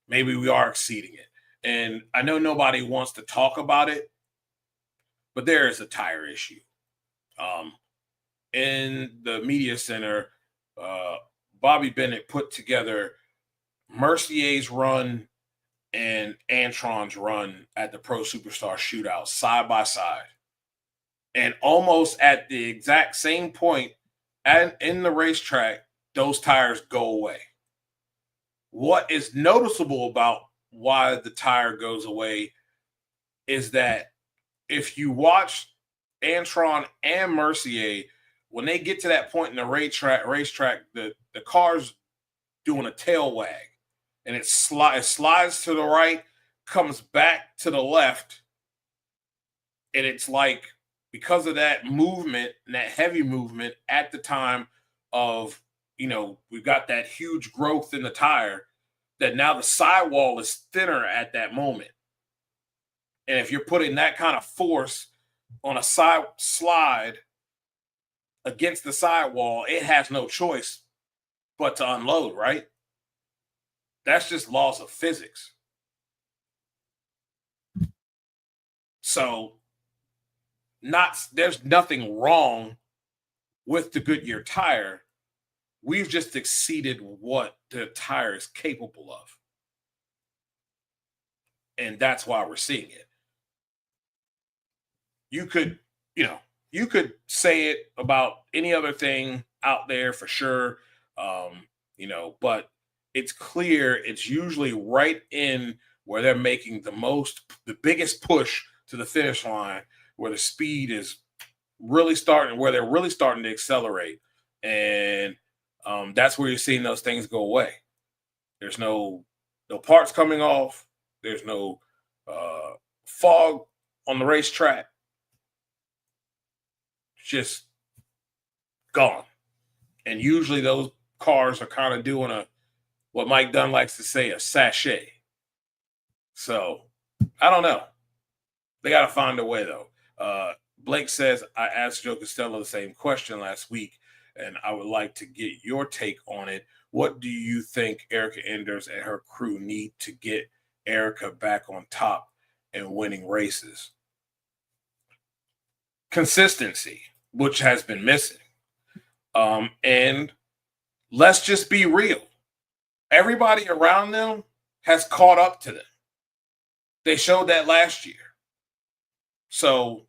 maybe we are exceeding it. And I know nobody wants to talk about it, but there is a tire issue. In the media center, Bobby Bennett put together Mercier's run and Antron's run at the Pro Superstar Shootout side by side. And almost at the exact same point and in the racetrack, those tires go away. What is noticeable about why the tire goes away is that if you watch Antron and Mercier, when they get to that point in the racetrack, the car's doing a tail wag, and it slides to the right, comes back to the left, and it's like because of that movement and that heavy movement at the time of, we've got that huge growth in the tire, that now the sidewall is thinner at that moment. And if you're putting that kind of force on a side slide against the sidewall, it has no choice but to unload, right? That's just laws of physics. So there's nothing wrong with the Goodyear tire. We've just exceeded what the tire is capable of. And that's why we're seeing it. You could say it about any other thing out there for sure. But it's clear it's usually right in where they're making the biggest push to the finish line, where the speed is really where they're really starting to accelerate. And that's where you're seeing those things go away. There's no parts coming off. There's no fog on the racetrack. It's just gone. And usually those cars are kind of doing what Mike Dunn likes to say, a sachet. So I don't know. They got to find a way, though. Blake says, I asked Joe Costello the same question last week, and I would like to get your take on it. What do you think Erica Enders and her crew need to get Erica back on top and winning races? Consistency, which has been missing. And let's just be real. Everybody around them has caught up to them. They showed that last year. So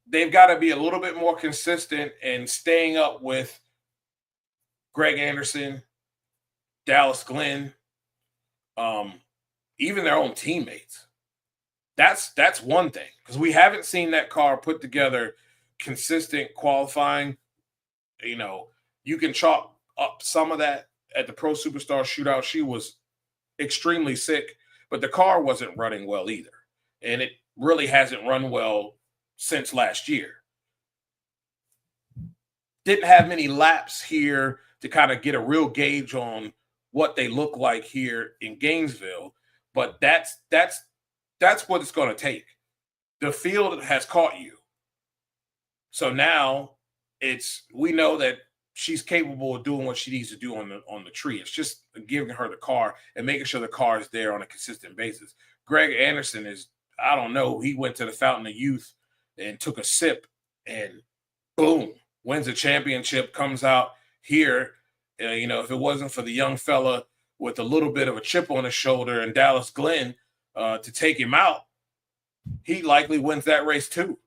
they've got to be a little bit more consistent in staying up with Greg Anderson, Dallas Glenn, even their own teammates. That's one thing, because we haven't seen that car put together consistent qualifying. You can chalk up some of that at the Pro Superstar Shootout. She was extremely sick, but the car wasn't running well either. And it really hasn't run well since last year. Didn't have many laps here to kind of get a real gauge on what they look like here in Gainesville, but that's what it's going to take. The field has caught you. So now we know that she's capable of doing what she needs to do on the tree. It's just giving her the car and making sure the car is there on a consistent basis. Greg Anderson is, I don't know, he went to the Fountain of Youth and took a sip and boom, wins a championship, comes out here. If it wasn't for the young fella with a little bit of a chip on his shoulder and Dallas Glenn to take him out, he likely wins that race too.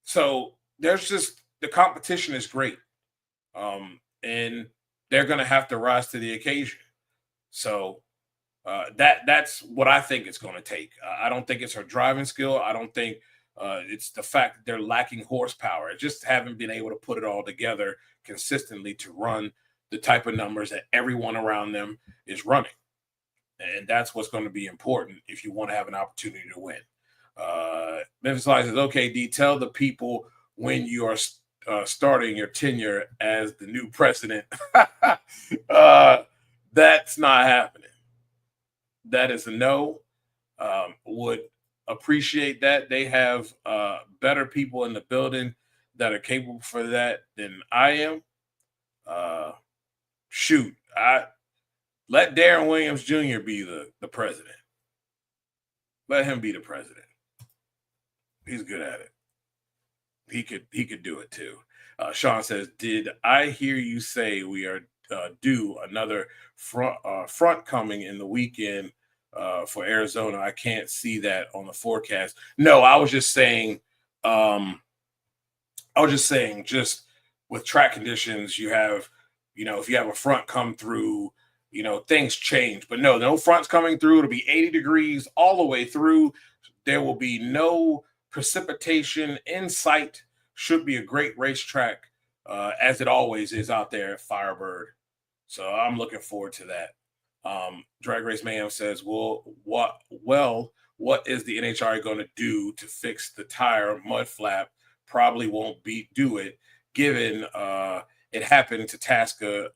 So there's just, the competition is great. And they're going to have to rise to the occasion. So that's what I think it's going to take. I don't think it's her driving skill. I don't think it's the fact that they're lacking horsepower. Just haven't been able to put it all together consistently to run the type of numbers that everyone around them is running. And that's what's going to be important if you want to have an opportunity to win. Memphis Light says, okay, D, tell the people when you are starting your tenure as the new president. That's not happening. That is a no. Would appreciate that. They have better people in the building that are capable for that than I am. Let Darren Williams Jr. be the president. Let him be the president. He's good at it. He could do it too. Sean says, "Did I hear you say we are due another front coming in the weekend for Arizona? I can't see that on the forecast." No, I was just saying. Just with track conditions, you have, if you have a front come through, things change. But no fronts coming through. It'll be 80 degrees all the way through. There will be no precipitation in sight. Should be a great racetrack, as it always is out there at Firebird. So I'm looking forward to that. Drag Race Mayhem says, well, what is the NHRA going to do to fix the tire mud flap? Probably won't do it, given it happened to Tasca.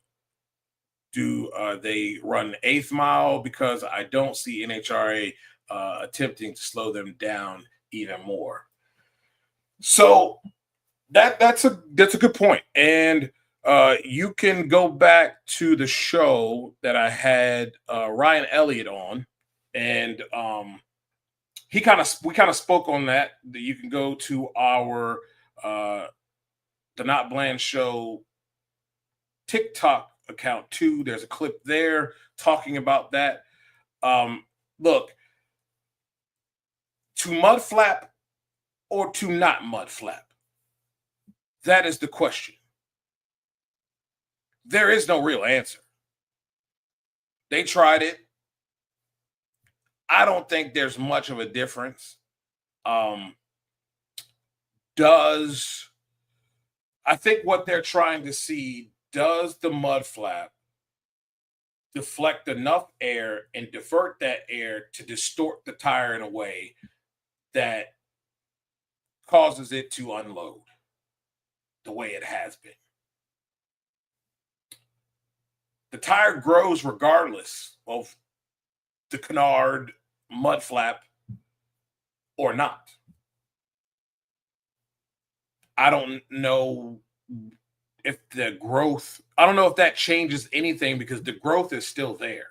Do they run 8th mile? Because I don't see NHRA attempting to slow them down even more. So that's a good point. And you can go back to the show that I had Ryan Elliott on, and we kind of spoke on that. You can go to our the Not Bland Show TikTok account too. There's a clip there talking about that. Look, to mud flap or to not mud flap? That is the question. There is no real answer. They tried it. I don't think there's much of a difference. I think what they're trying to see, does the mud flap deflect enough air and divert that air to distort the tire in a way that causes it to unload the way it has been? The tire grows regardless of the canard, mud flap, or not. I don't know if I don't know if that changes anything, because the growth is still there.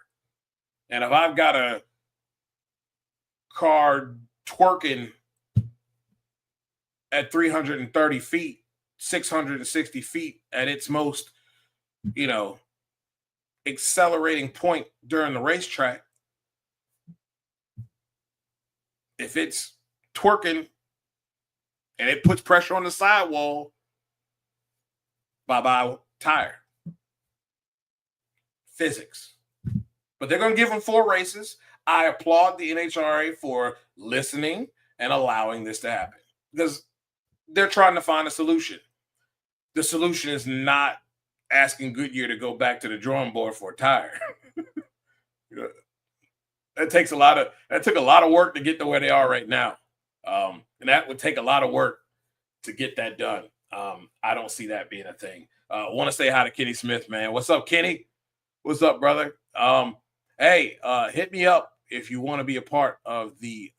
And if I've got a car twerking at 330 feet, 660 feet at its most, accelerating point during the racetrack, if it's twerking and it puts pressure on the sidewall, bye-bye tire. Physics. But they're going to give them 4 races. I applaud the NHRA for listening and allowing this to happen, because they're trying to find a solution. The solution is not asking Goodyear to go back to the drawing board for a tire. That took a lot of work to get to where they are right now. And that would take a lot of work to get that done. I don't see that being a thing. I want to say hi to Kenny Smith, man. What's up, Kenny? What's up, brother? Hey, hit me up if you want to be a part of the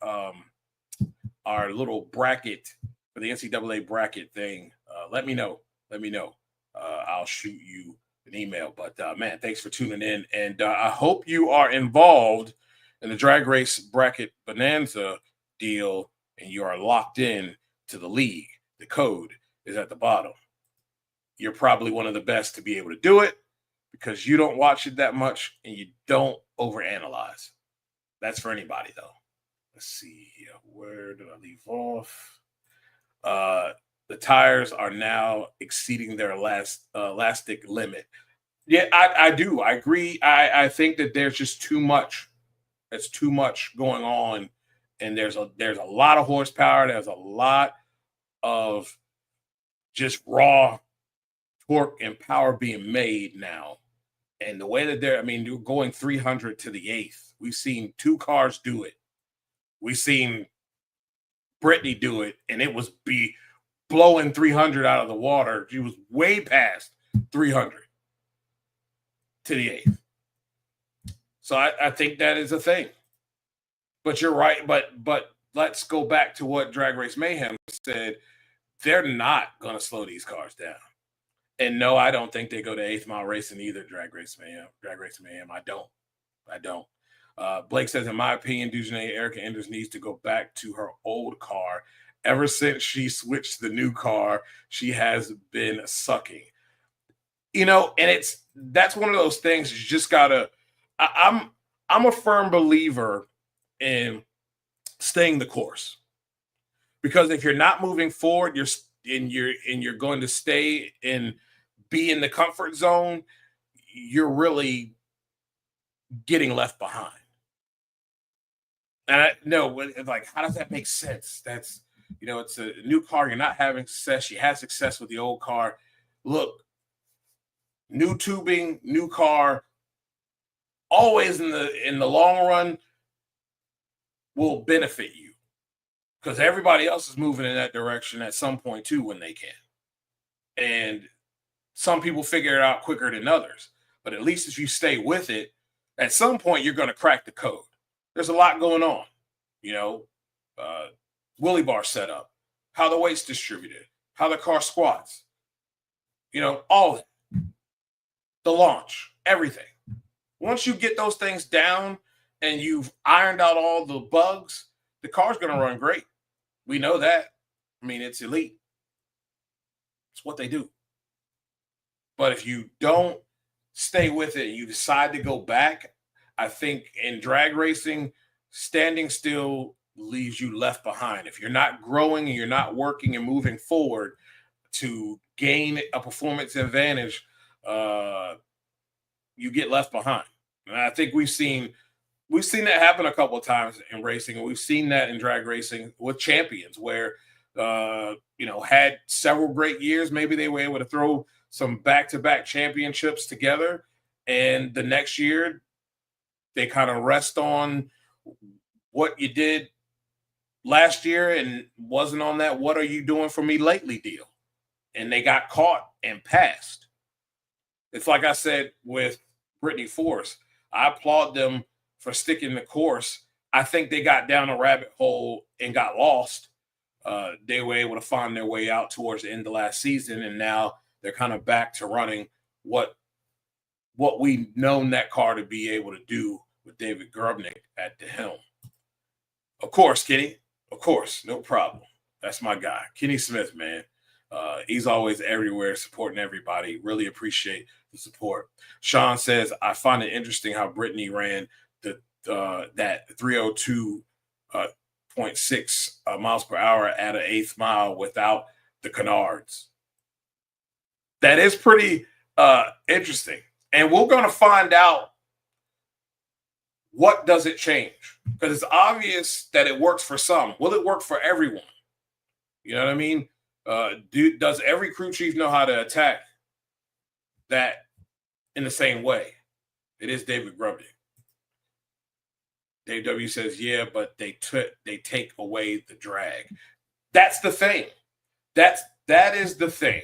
our little bracket for the NCAA bracket thing. Let me know. I'll shoot you an email. But man, thanks for tuning in, and I hope you are involved in the Drag Race Bracket Bonanza deal, and you are locked in to the league. The code is at the bottom. You're probably one of the best to be able to do it, because you don't watch it that much and you don't overanalyze. That's for anybody, though. Let's see here. Where did I leave off? The tires are now exceeding their elastic limit. Yeah, I do. I agree. I think that there's just too much. There's too much going on, and there's a lot of horsepower. There's a lot of just raw torque and power being made now. And the way that you're going 300 to the 8th. We've seen 2 cars do it. We've seen Brittany do it, and it was blowing 300 out of the water. She was way past 300 to the 8th. So I think that is a thing. But you're right. But let's go back to what Drag Race Mayhem said. They're not going to slow these cars down. And no, I don't think they go to 8th Mile Racing either, Drag Race Mayhem. I don't. Blake says, in my opinion, Dujanay Erica Enders needs to go back to her old car. Ever since she switched to the new car, she has been sucking. And that's one of those things you just gotta. I'm a firm believer in staying the course, because if you're not moving forward, you're going to stay and be in the comfort zone, you're really getting left behind. And how does that make sense? That's, it's a new car. You're not having success. She had success with the old car. Look, new tubing, new car, always in the long run will benefit you, because everybody else is moving in that direction at some point too when they can. And some people figure it out quicker than others. But at least if you stay with it, at some point you're going to crack the code. There's a lot going on, wheelie bar setup, how the weight's distributed, how the car squats, all that. The launch, everything. Once you get those things down and you've ironed out all the bugs, the car's going to run great. We know that. I mean, it's elite. It's what they do. But if you don't stay with it and you decide to go back, I think in drag racing, standing still leaves you left behind. If you're not growing and you're not working and moving forward to gain a performance advantage, you get left behind. And I think we've seen that happen a couple of times in racing, and we've seen that in drag racing with champions where had several great years. Maybe they were able to throw some back-to-back championships together, and the next year they kind of rest on what you did last year and wasn't on that "what are you doing for me lately" deal, and they got caught and passed. It's like I said with Brittany Force. I applaud them for sticking the course. I think they got down a rabbit hole and got lost. They were able to find their way out towards the end of last season, and now they're kind of back to running what we've known that car to be able to do with David Grubnick at the helm. Of course, Kenny. Of course, no problem. That's my guy, Kenny Smith, man. He's always everywhere supporting everybody. Really appreciate the support. Sean says, I find it interesting how Brittany ran that 302.6 miles per hour at an 8th mile without the canards. That is pretty interesting. And we're going to find out what does it change, because it's obvious that it works for some. Will it work for everyone? You know what I mean? Does every crew chief know how to attack that in the same way? It is David Grubnick. Dave W says, yeah, but they take away the drag. That's the thing. That is the thing.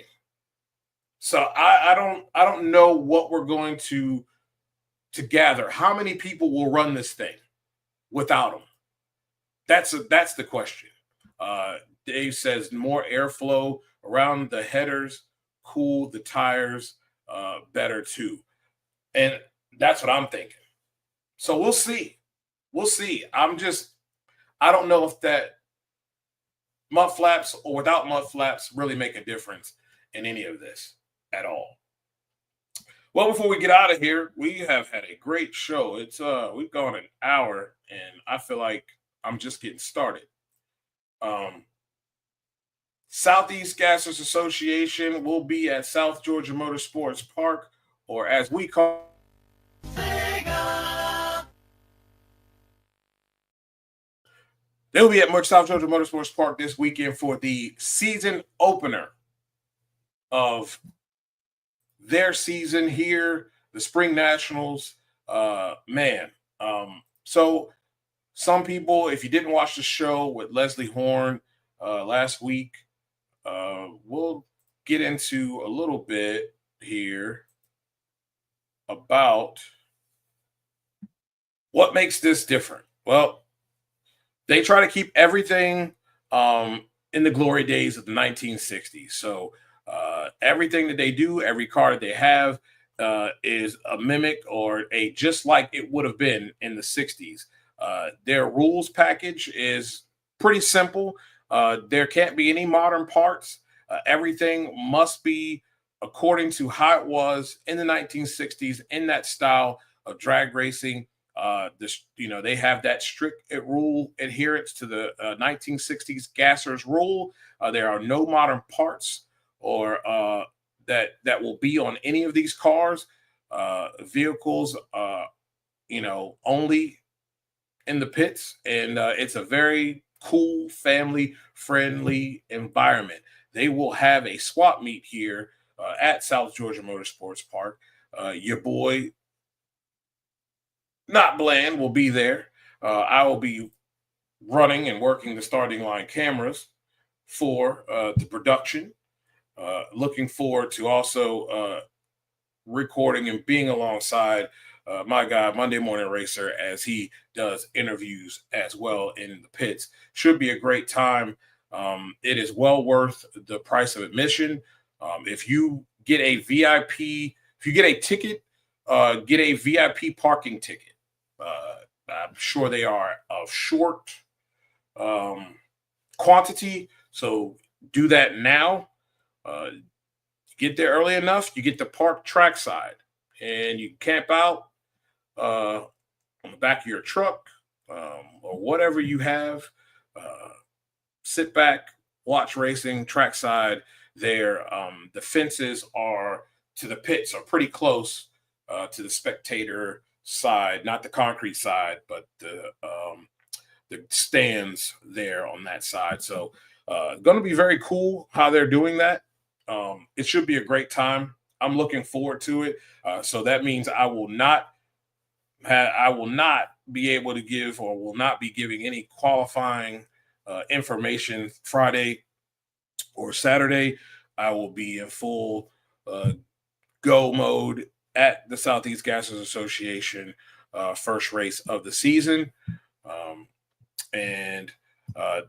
So I don't know what we're going to gather. How many people will run this thing without them? That's the question. Dave says more airflow around the headers, cool the tires better too. And that's what I'm thinking. So we'll see. We'll see. I don't know if that mud flaps or without mud flaps really make a difference in any of this at all. Well, before we get out of here, we have had a great show. It's we've gone an hour, and I feel like I'm just getting started. Southeast Gassers Association will be at South Georgia Motorsports Park, or as we call SEGA. They'll be at South Georgia Motorsports Park this weekend for the season opener of their season here, the Spring Nationals. So some people, if you didn't watch the show with Leslie Horn last week, we'll get into a little bit here about what makes this different. Well, they try to keep everything in the glory days of the 1960s. So Everything that they do, every car that they have is a mimic or a just like it would have been in the 60s. Their rules package is pretty simple. There can't be any modern parts. Everything must be according to how it was in the 1960s in that style of drag racing. They have that strict rule adherence to the 1960s gassers rule. There are no modern parts or that will be on any of these cars. Vehicles, only in the pits, and it's a very cool, family-friendly environment. They will have a swap meet here at South Georgia Motorsports Park. Your boy, not Bland, will be there. I will be running and working the starting line cameras for the production. Looking forward to also recording and being alongside my guy, Monday Morning Racer, as he does interviews as well in the pits. Should be a great time. It is well worth the price of admission. If you get a VIP, if you get a ticket, get a VIP parking ticket. I'm sure they are of short quantity, so do that now. Get there early enough, you get to park trackside, and you camp out on the back of your truck or whatever you have. Sit back, watch racing trackside there. The fences are to the pits are pretty close to the spectator side, not the concrete side, but the stands there on that side. So going to be very cool how they're doing that. It should be a great time. I'm looking forward to it. So that means I will not be able to give or will not be giving any qualifying information Friday or Saturday. I will be in full go mode at the Southeast Gassers Association first race of the season. And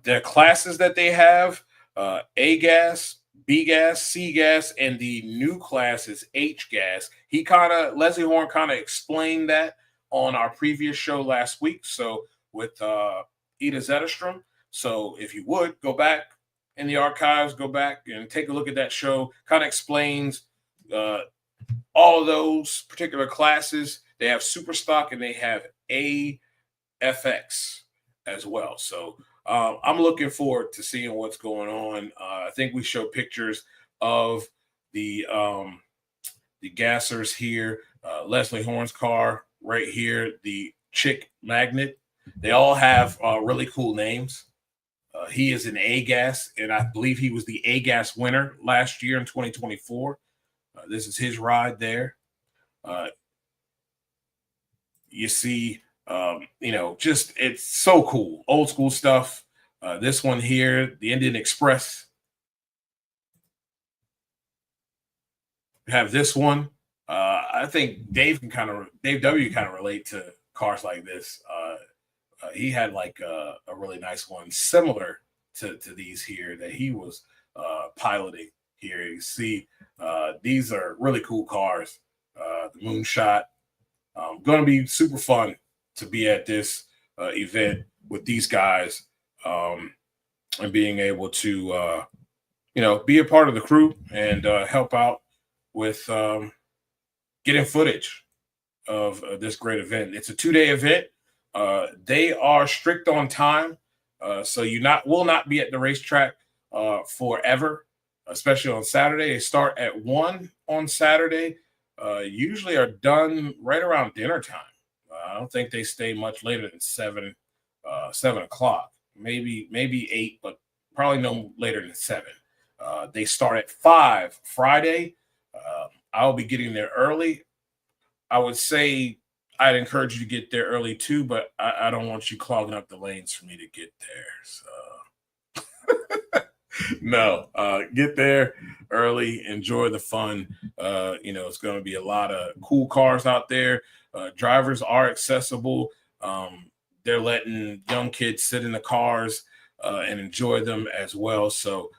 their classes that they have, A gas, B gas, C gas, and the new class is H gas. Leslie Horn kind of explained that on our previous show last week. So with Ida Zetterstrom. So if you would go back in the archives, go back and take a look at that show. Kind of explains all of those particular classes. They have super stock and they have AFX as well. So I'm looking forward to seeing what's going on. I think we show pictures of the gassers here. Leslie Horn's car right here, the Chick Magnet. They all have really cool names. He is an A-Gas, and I believe he was the A-Gas winner last year in 2024. This is his ride there. You see, just it's so cool. Old school stuff. This one here, the Indian Express. We have this one. I think Dave W kind of relate to cars like this. He had like a really nice one similar to these here that he was piloting here. You see, these are really cool cars. The Moonshot. Going to be super fun to be at this event with these guys and being able to, be a part of the crew and help out with getting footage of this great event. It's a 2-day event. They are strict on time, so you will not be at the racetrack forever, especially on Saturday. They start at 1 on Saturday. Usually are done right around dinner time. I don't think they stay much later than 7 o'clock, maybe 8, but probably no later than 7. They start at 5 Friday. I'll be getting there early. I would say I'd encourage you to get there early too, but I don't want you clogging up the lanes for me to get there. So no, get there early, enjoy the fun. It's going to be a lot of cool cars out there. Drivers are accessible. They're letting young kids sit in the cars and enjoy them as well. So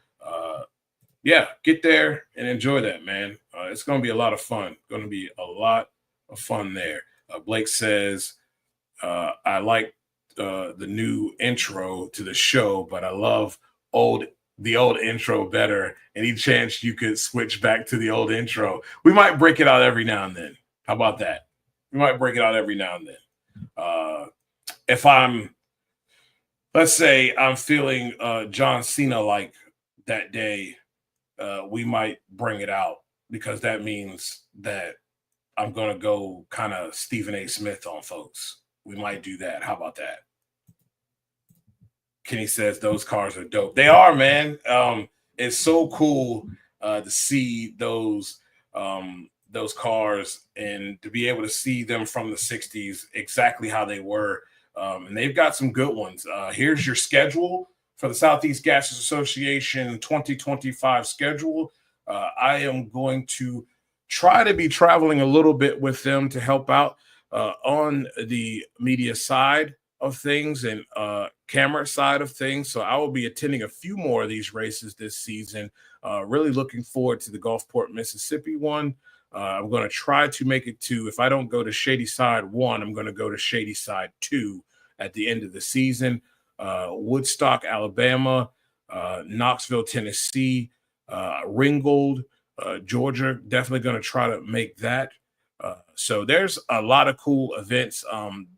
yeah, get there and enjoy that, man. It's going to be a lot of fun. Going to be a lot of fun there. Blake says, I like the new intro to the show, but I love the old intro better. Any chance you could switch back to the old intro? We might break it out every now and then. How about that? We might break it out every now and then. If let's say I'm feeling John Cena like that day, we might bring it out because that means that I'm going to go kind of Stephen A. Smith on folks. We might do that. How about that? Kenny says those cars are dope. They are, man. It's so cool to see those cars and to be able to see them from the 60s exactly how they were. And they've got some good ones. Here's your schedule for the Southeast Gases Association 2025 schedule. I am going to try to be traveling a little bit with them to help out on the media side of things and camera side of things. So I will be attending a few more of these races this season. Really looking forward to the Gulfport, Mississippi one. I'm going to try to make it to, if I don't go to Shady Side 1, I'm going to go to Shady Side 2 at the end of the season. Woodstock, Alabama, Knoxville, Tennessee, Ringgold, Georgia. Definitely going to try to make that. So there's a lot of cool events.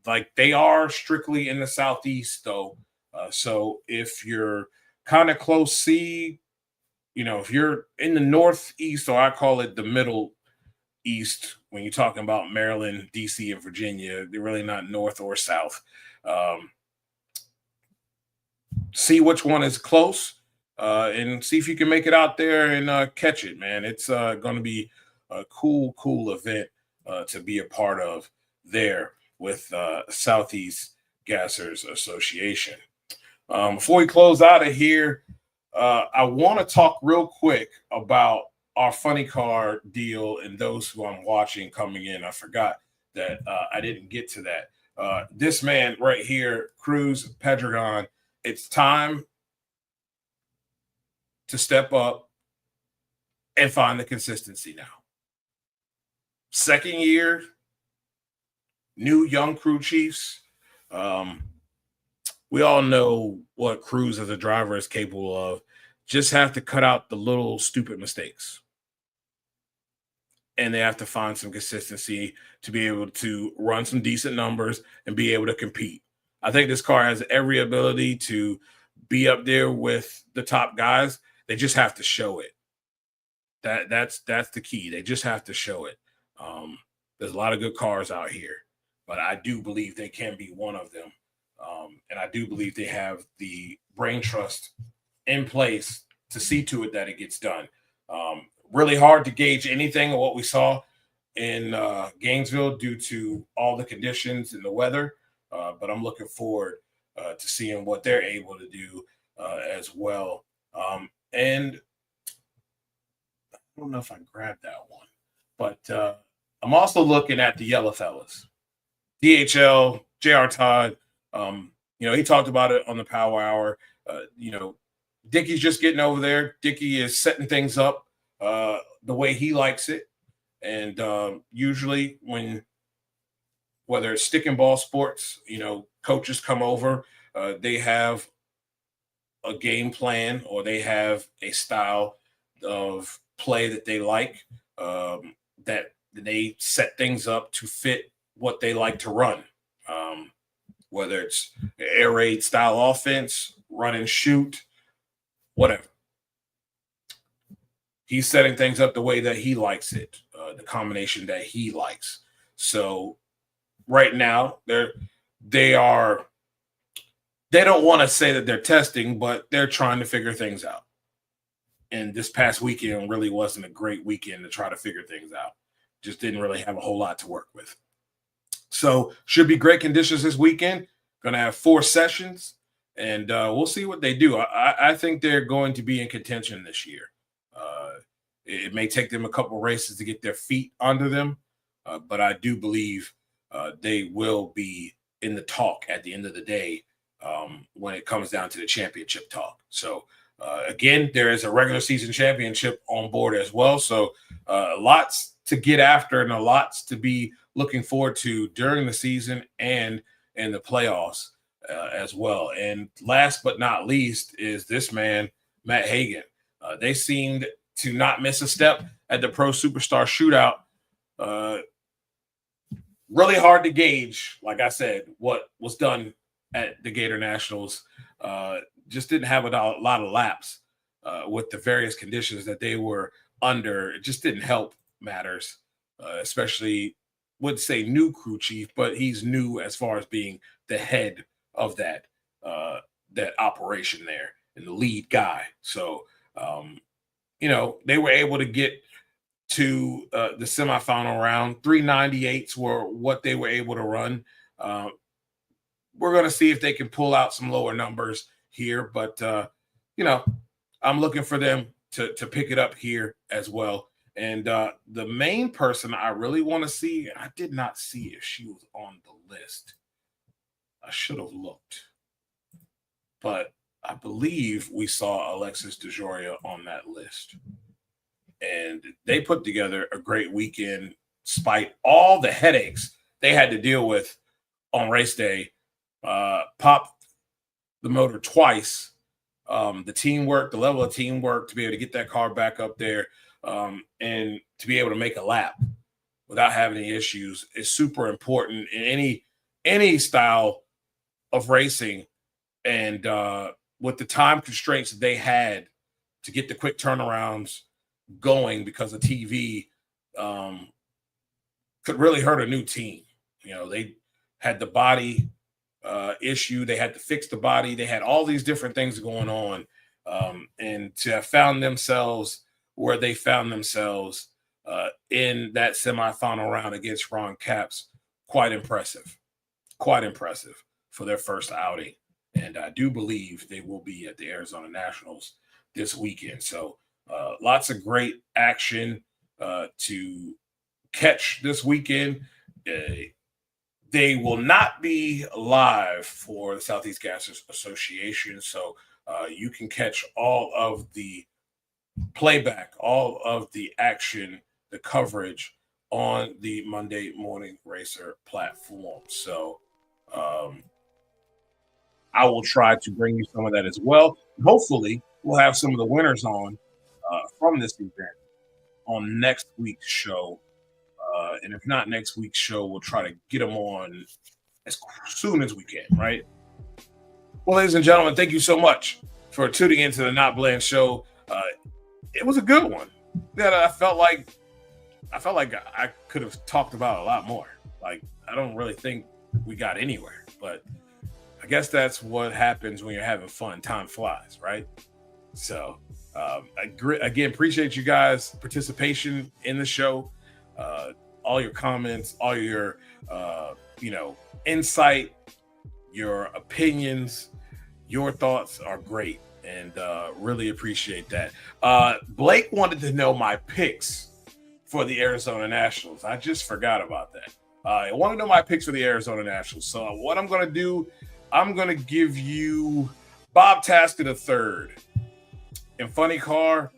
Like they are strictly in the Southeast, though. So if you're kind of close, if you're in the Northeast, or I call it the Middle East, when you're talking about Maryland, DC, and Virginia, they're really not North or South. See which one is close and see if you can make it out there and catch it, man. It's going to be a cool event to be a part of there with Southeast Gassers Association. Before we close out of here, I want to talk real quick about our funny car deal and those who I'm watching coming in. I forgot that I didn't get to that. This man right here, Cruz Pedregon, it's time to step up and find the consistency now. Second year, new young crew chiefs. We all know what Cruz as a driver is capable of. Just have to cut out the little stupid mistakes. And they have to find some consistency to be able to run some decent numbers and be able to compete. I think this car has every ability to be up there with the top guys. They just have to show it. That's the key. They just have to show it. There's a lot of good cars out here, but I do believe they can be one of them. And I do believe they have the brain trust in place to see to it that it gets done. Really hard to gauge anything of what we saw in Gainesville due to all the conditions and the weather. But I'm looking forward to seeing what they're able to do as well. And I don't know if I grabbed that one, but I'm also looking at the yellow fellas, DHL, JR Todd. He talked about it on the Power Hour. Dickie's just getting over there. Dickie is setting things up the way he likes it. And usually whether it's stick and ball sports, coaches come over, they have a game plan or they have a style of play that they like, that they set things up to fit what they like to run. Whether it's air raid style offense, run and shoot, whatever. He's setting things up the way that he likes it, the combination that he likes. So right now, they don't want to say that they're testing, but they're trying to figure things out. And this past weekend really wasn't a great weekend to try to figure things out. Just didn't really have a whole lot to work with. So should be great conditions this weekend. Going to have 4 sessions, and we'll see what they do. I think they're going to be in contention this year. It may take them a couple races to get their feet under them, but I do believe they will be in the talk at the end of the day when it comes down to the championship talk. So Again, there is a regular season championship on board as well. So lots to get after and a lots to be looking forward to during the season and in the playoffs as well. And last but not least is this man, Matt Hagan. They seemed to not miss a step at the Pro Superstar Shootout. Really hard to gauge, like I said, what was done at the Gator Nationals. Just didn't have a lot of laps with the various conditions that they were under. It just didn't help matters, especially, would say new crew chief, but he's new as far as being the head of that operation there and the lead guy. So, they were able to get to the semifinal round. 398s were what they were able to run. We're going to see if they can pull out some lower numbers here, but I'm looking for them to pick it up here as well. And the main person I really want to see, I did not see if she was on the list. I should have looked, but I believe we saw Alexis DeJoria on that list. And they put together a great weekend despite all the headaches they had to deal with on race day. Popped the motor twice. The teamwork, the level of teamwork to be able to get that car back up there and to be able to make a lap without having any issues is super important in any style of racing. And with the time constraints that they had to get the quick turnarounds going because of TV, could really hurt a new team. They had the body issue. They had to fix the body. They had all these different things going on. And to have found themselves where they found themselves in that semifinal round against Ron Capps, quite impressive for their first outing. And I do believe they will be at the Arizona Nationals this weekend. So lots of great action to catch this weekend. They will not be live for the Southeast Gassers Association, so you can catch all of the playback, all of the action, the coverage on the Monday Morning Racer platform. So I will try to bring you some of that as well. Hopefully, we'll have some of the winners on from this event on next week's show. And if not next week's show, we'll try to get them on as soon as we can, right? Well, ladies and gentlemen, thank you so much for tuning into the Not Bland Show. It was a good one that I felt like I could have talked about a lot more. Like, I don't really think we got anywhere, but I guess that's what happens when you're having fun. Time flies, right? So, again, appreciate you guys' participation in the show. All your comments, all your, insight, your opinions, your thoughts are great, and really appreciate that. Blake wanted to know my picks for the Arizona Nationals. I just forgot about that. I want to know my picks for the Arizona Nationals. So what I'm going to do, I'm going to give you Bob Taskett III in Funny Car,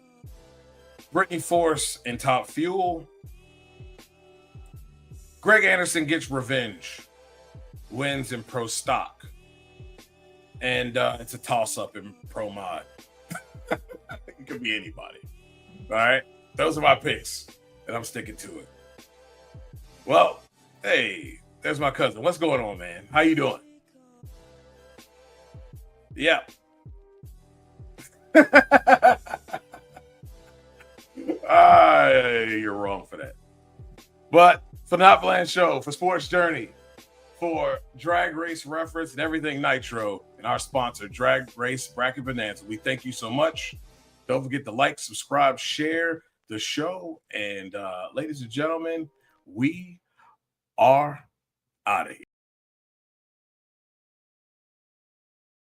Brittany Force in Top Fuel, Greg Anderson gets revenge, wins in Pro Stock, and it's a toss-up in Pro Mod. It could be anybody. All right? Those are my picks, and I'm sticking to it. Well, hey, there's my cousin. What's going on, man? How you doing? Yeah. You're wrong for that. But for Not Bland Show, for Sports Journey, for Drag Race Reference and Everything Nitro, and our sponsor, Drag Race Bracket Bonanza, we thank you so much. Don't forget to like, subscribe, share the show. And ladies and gentlemen, we are out of here.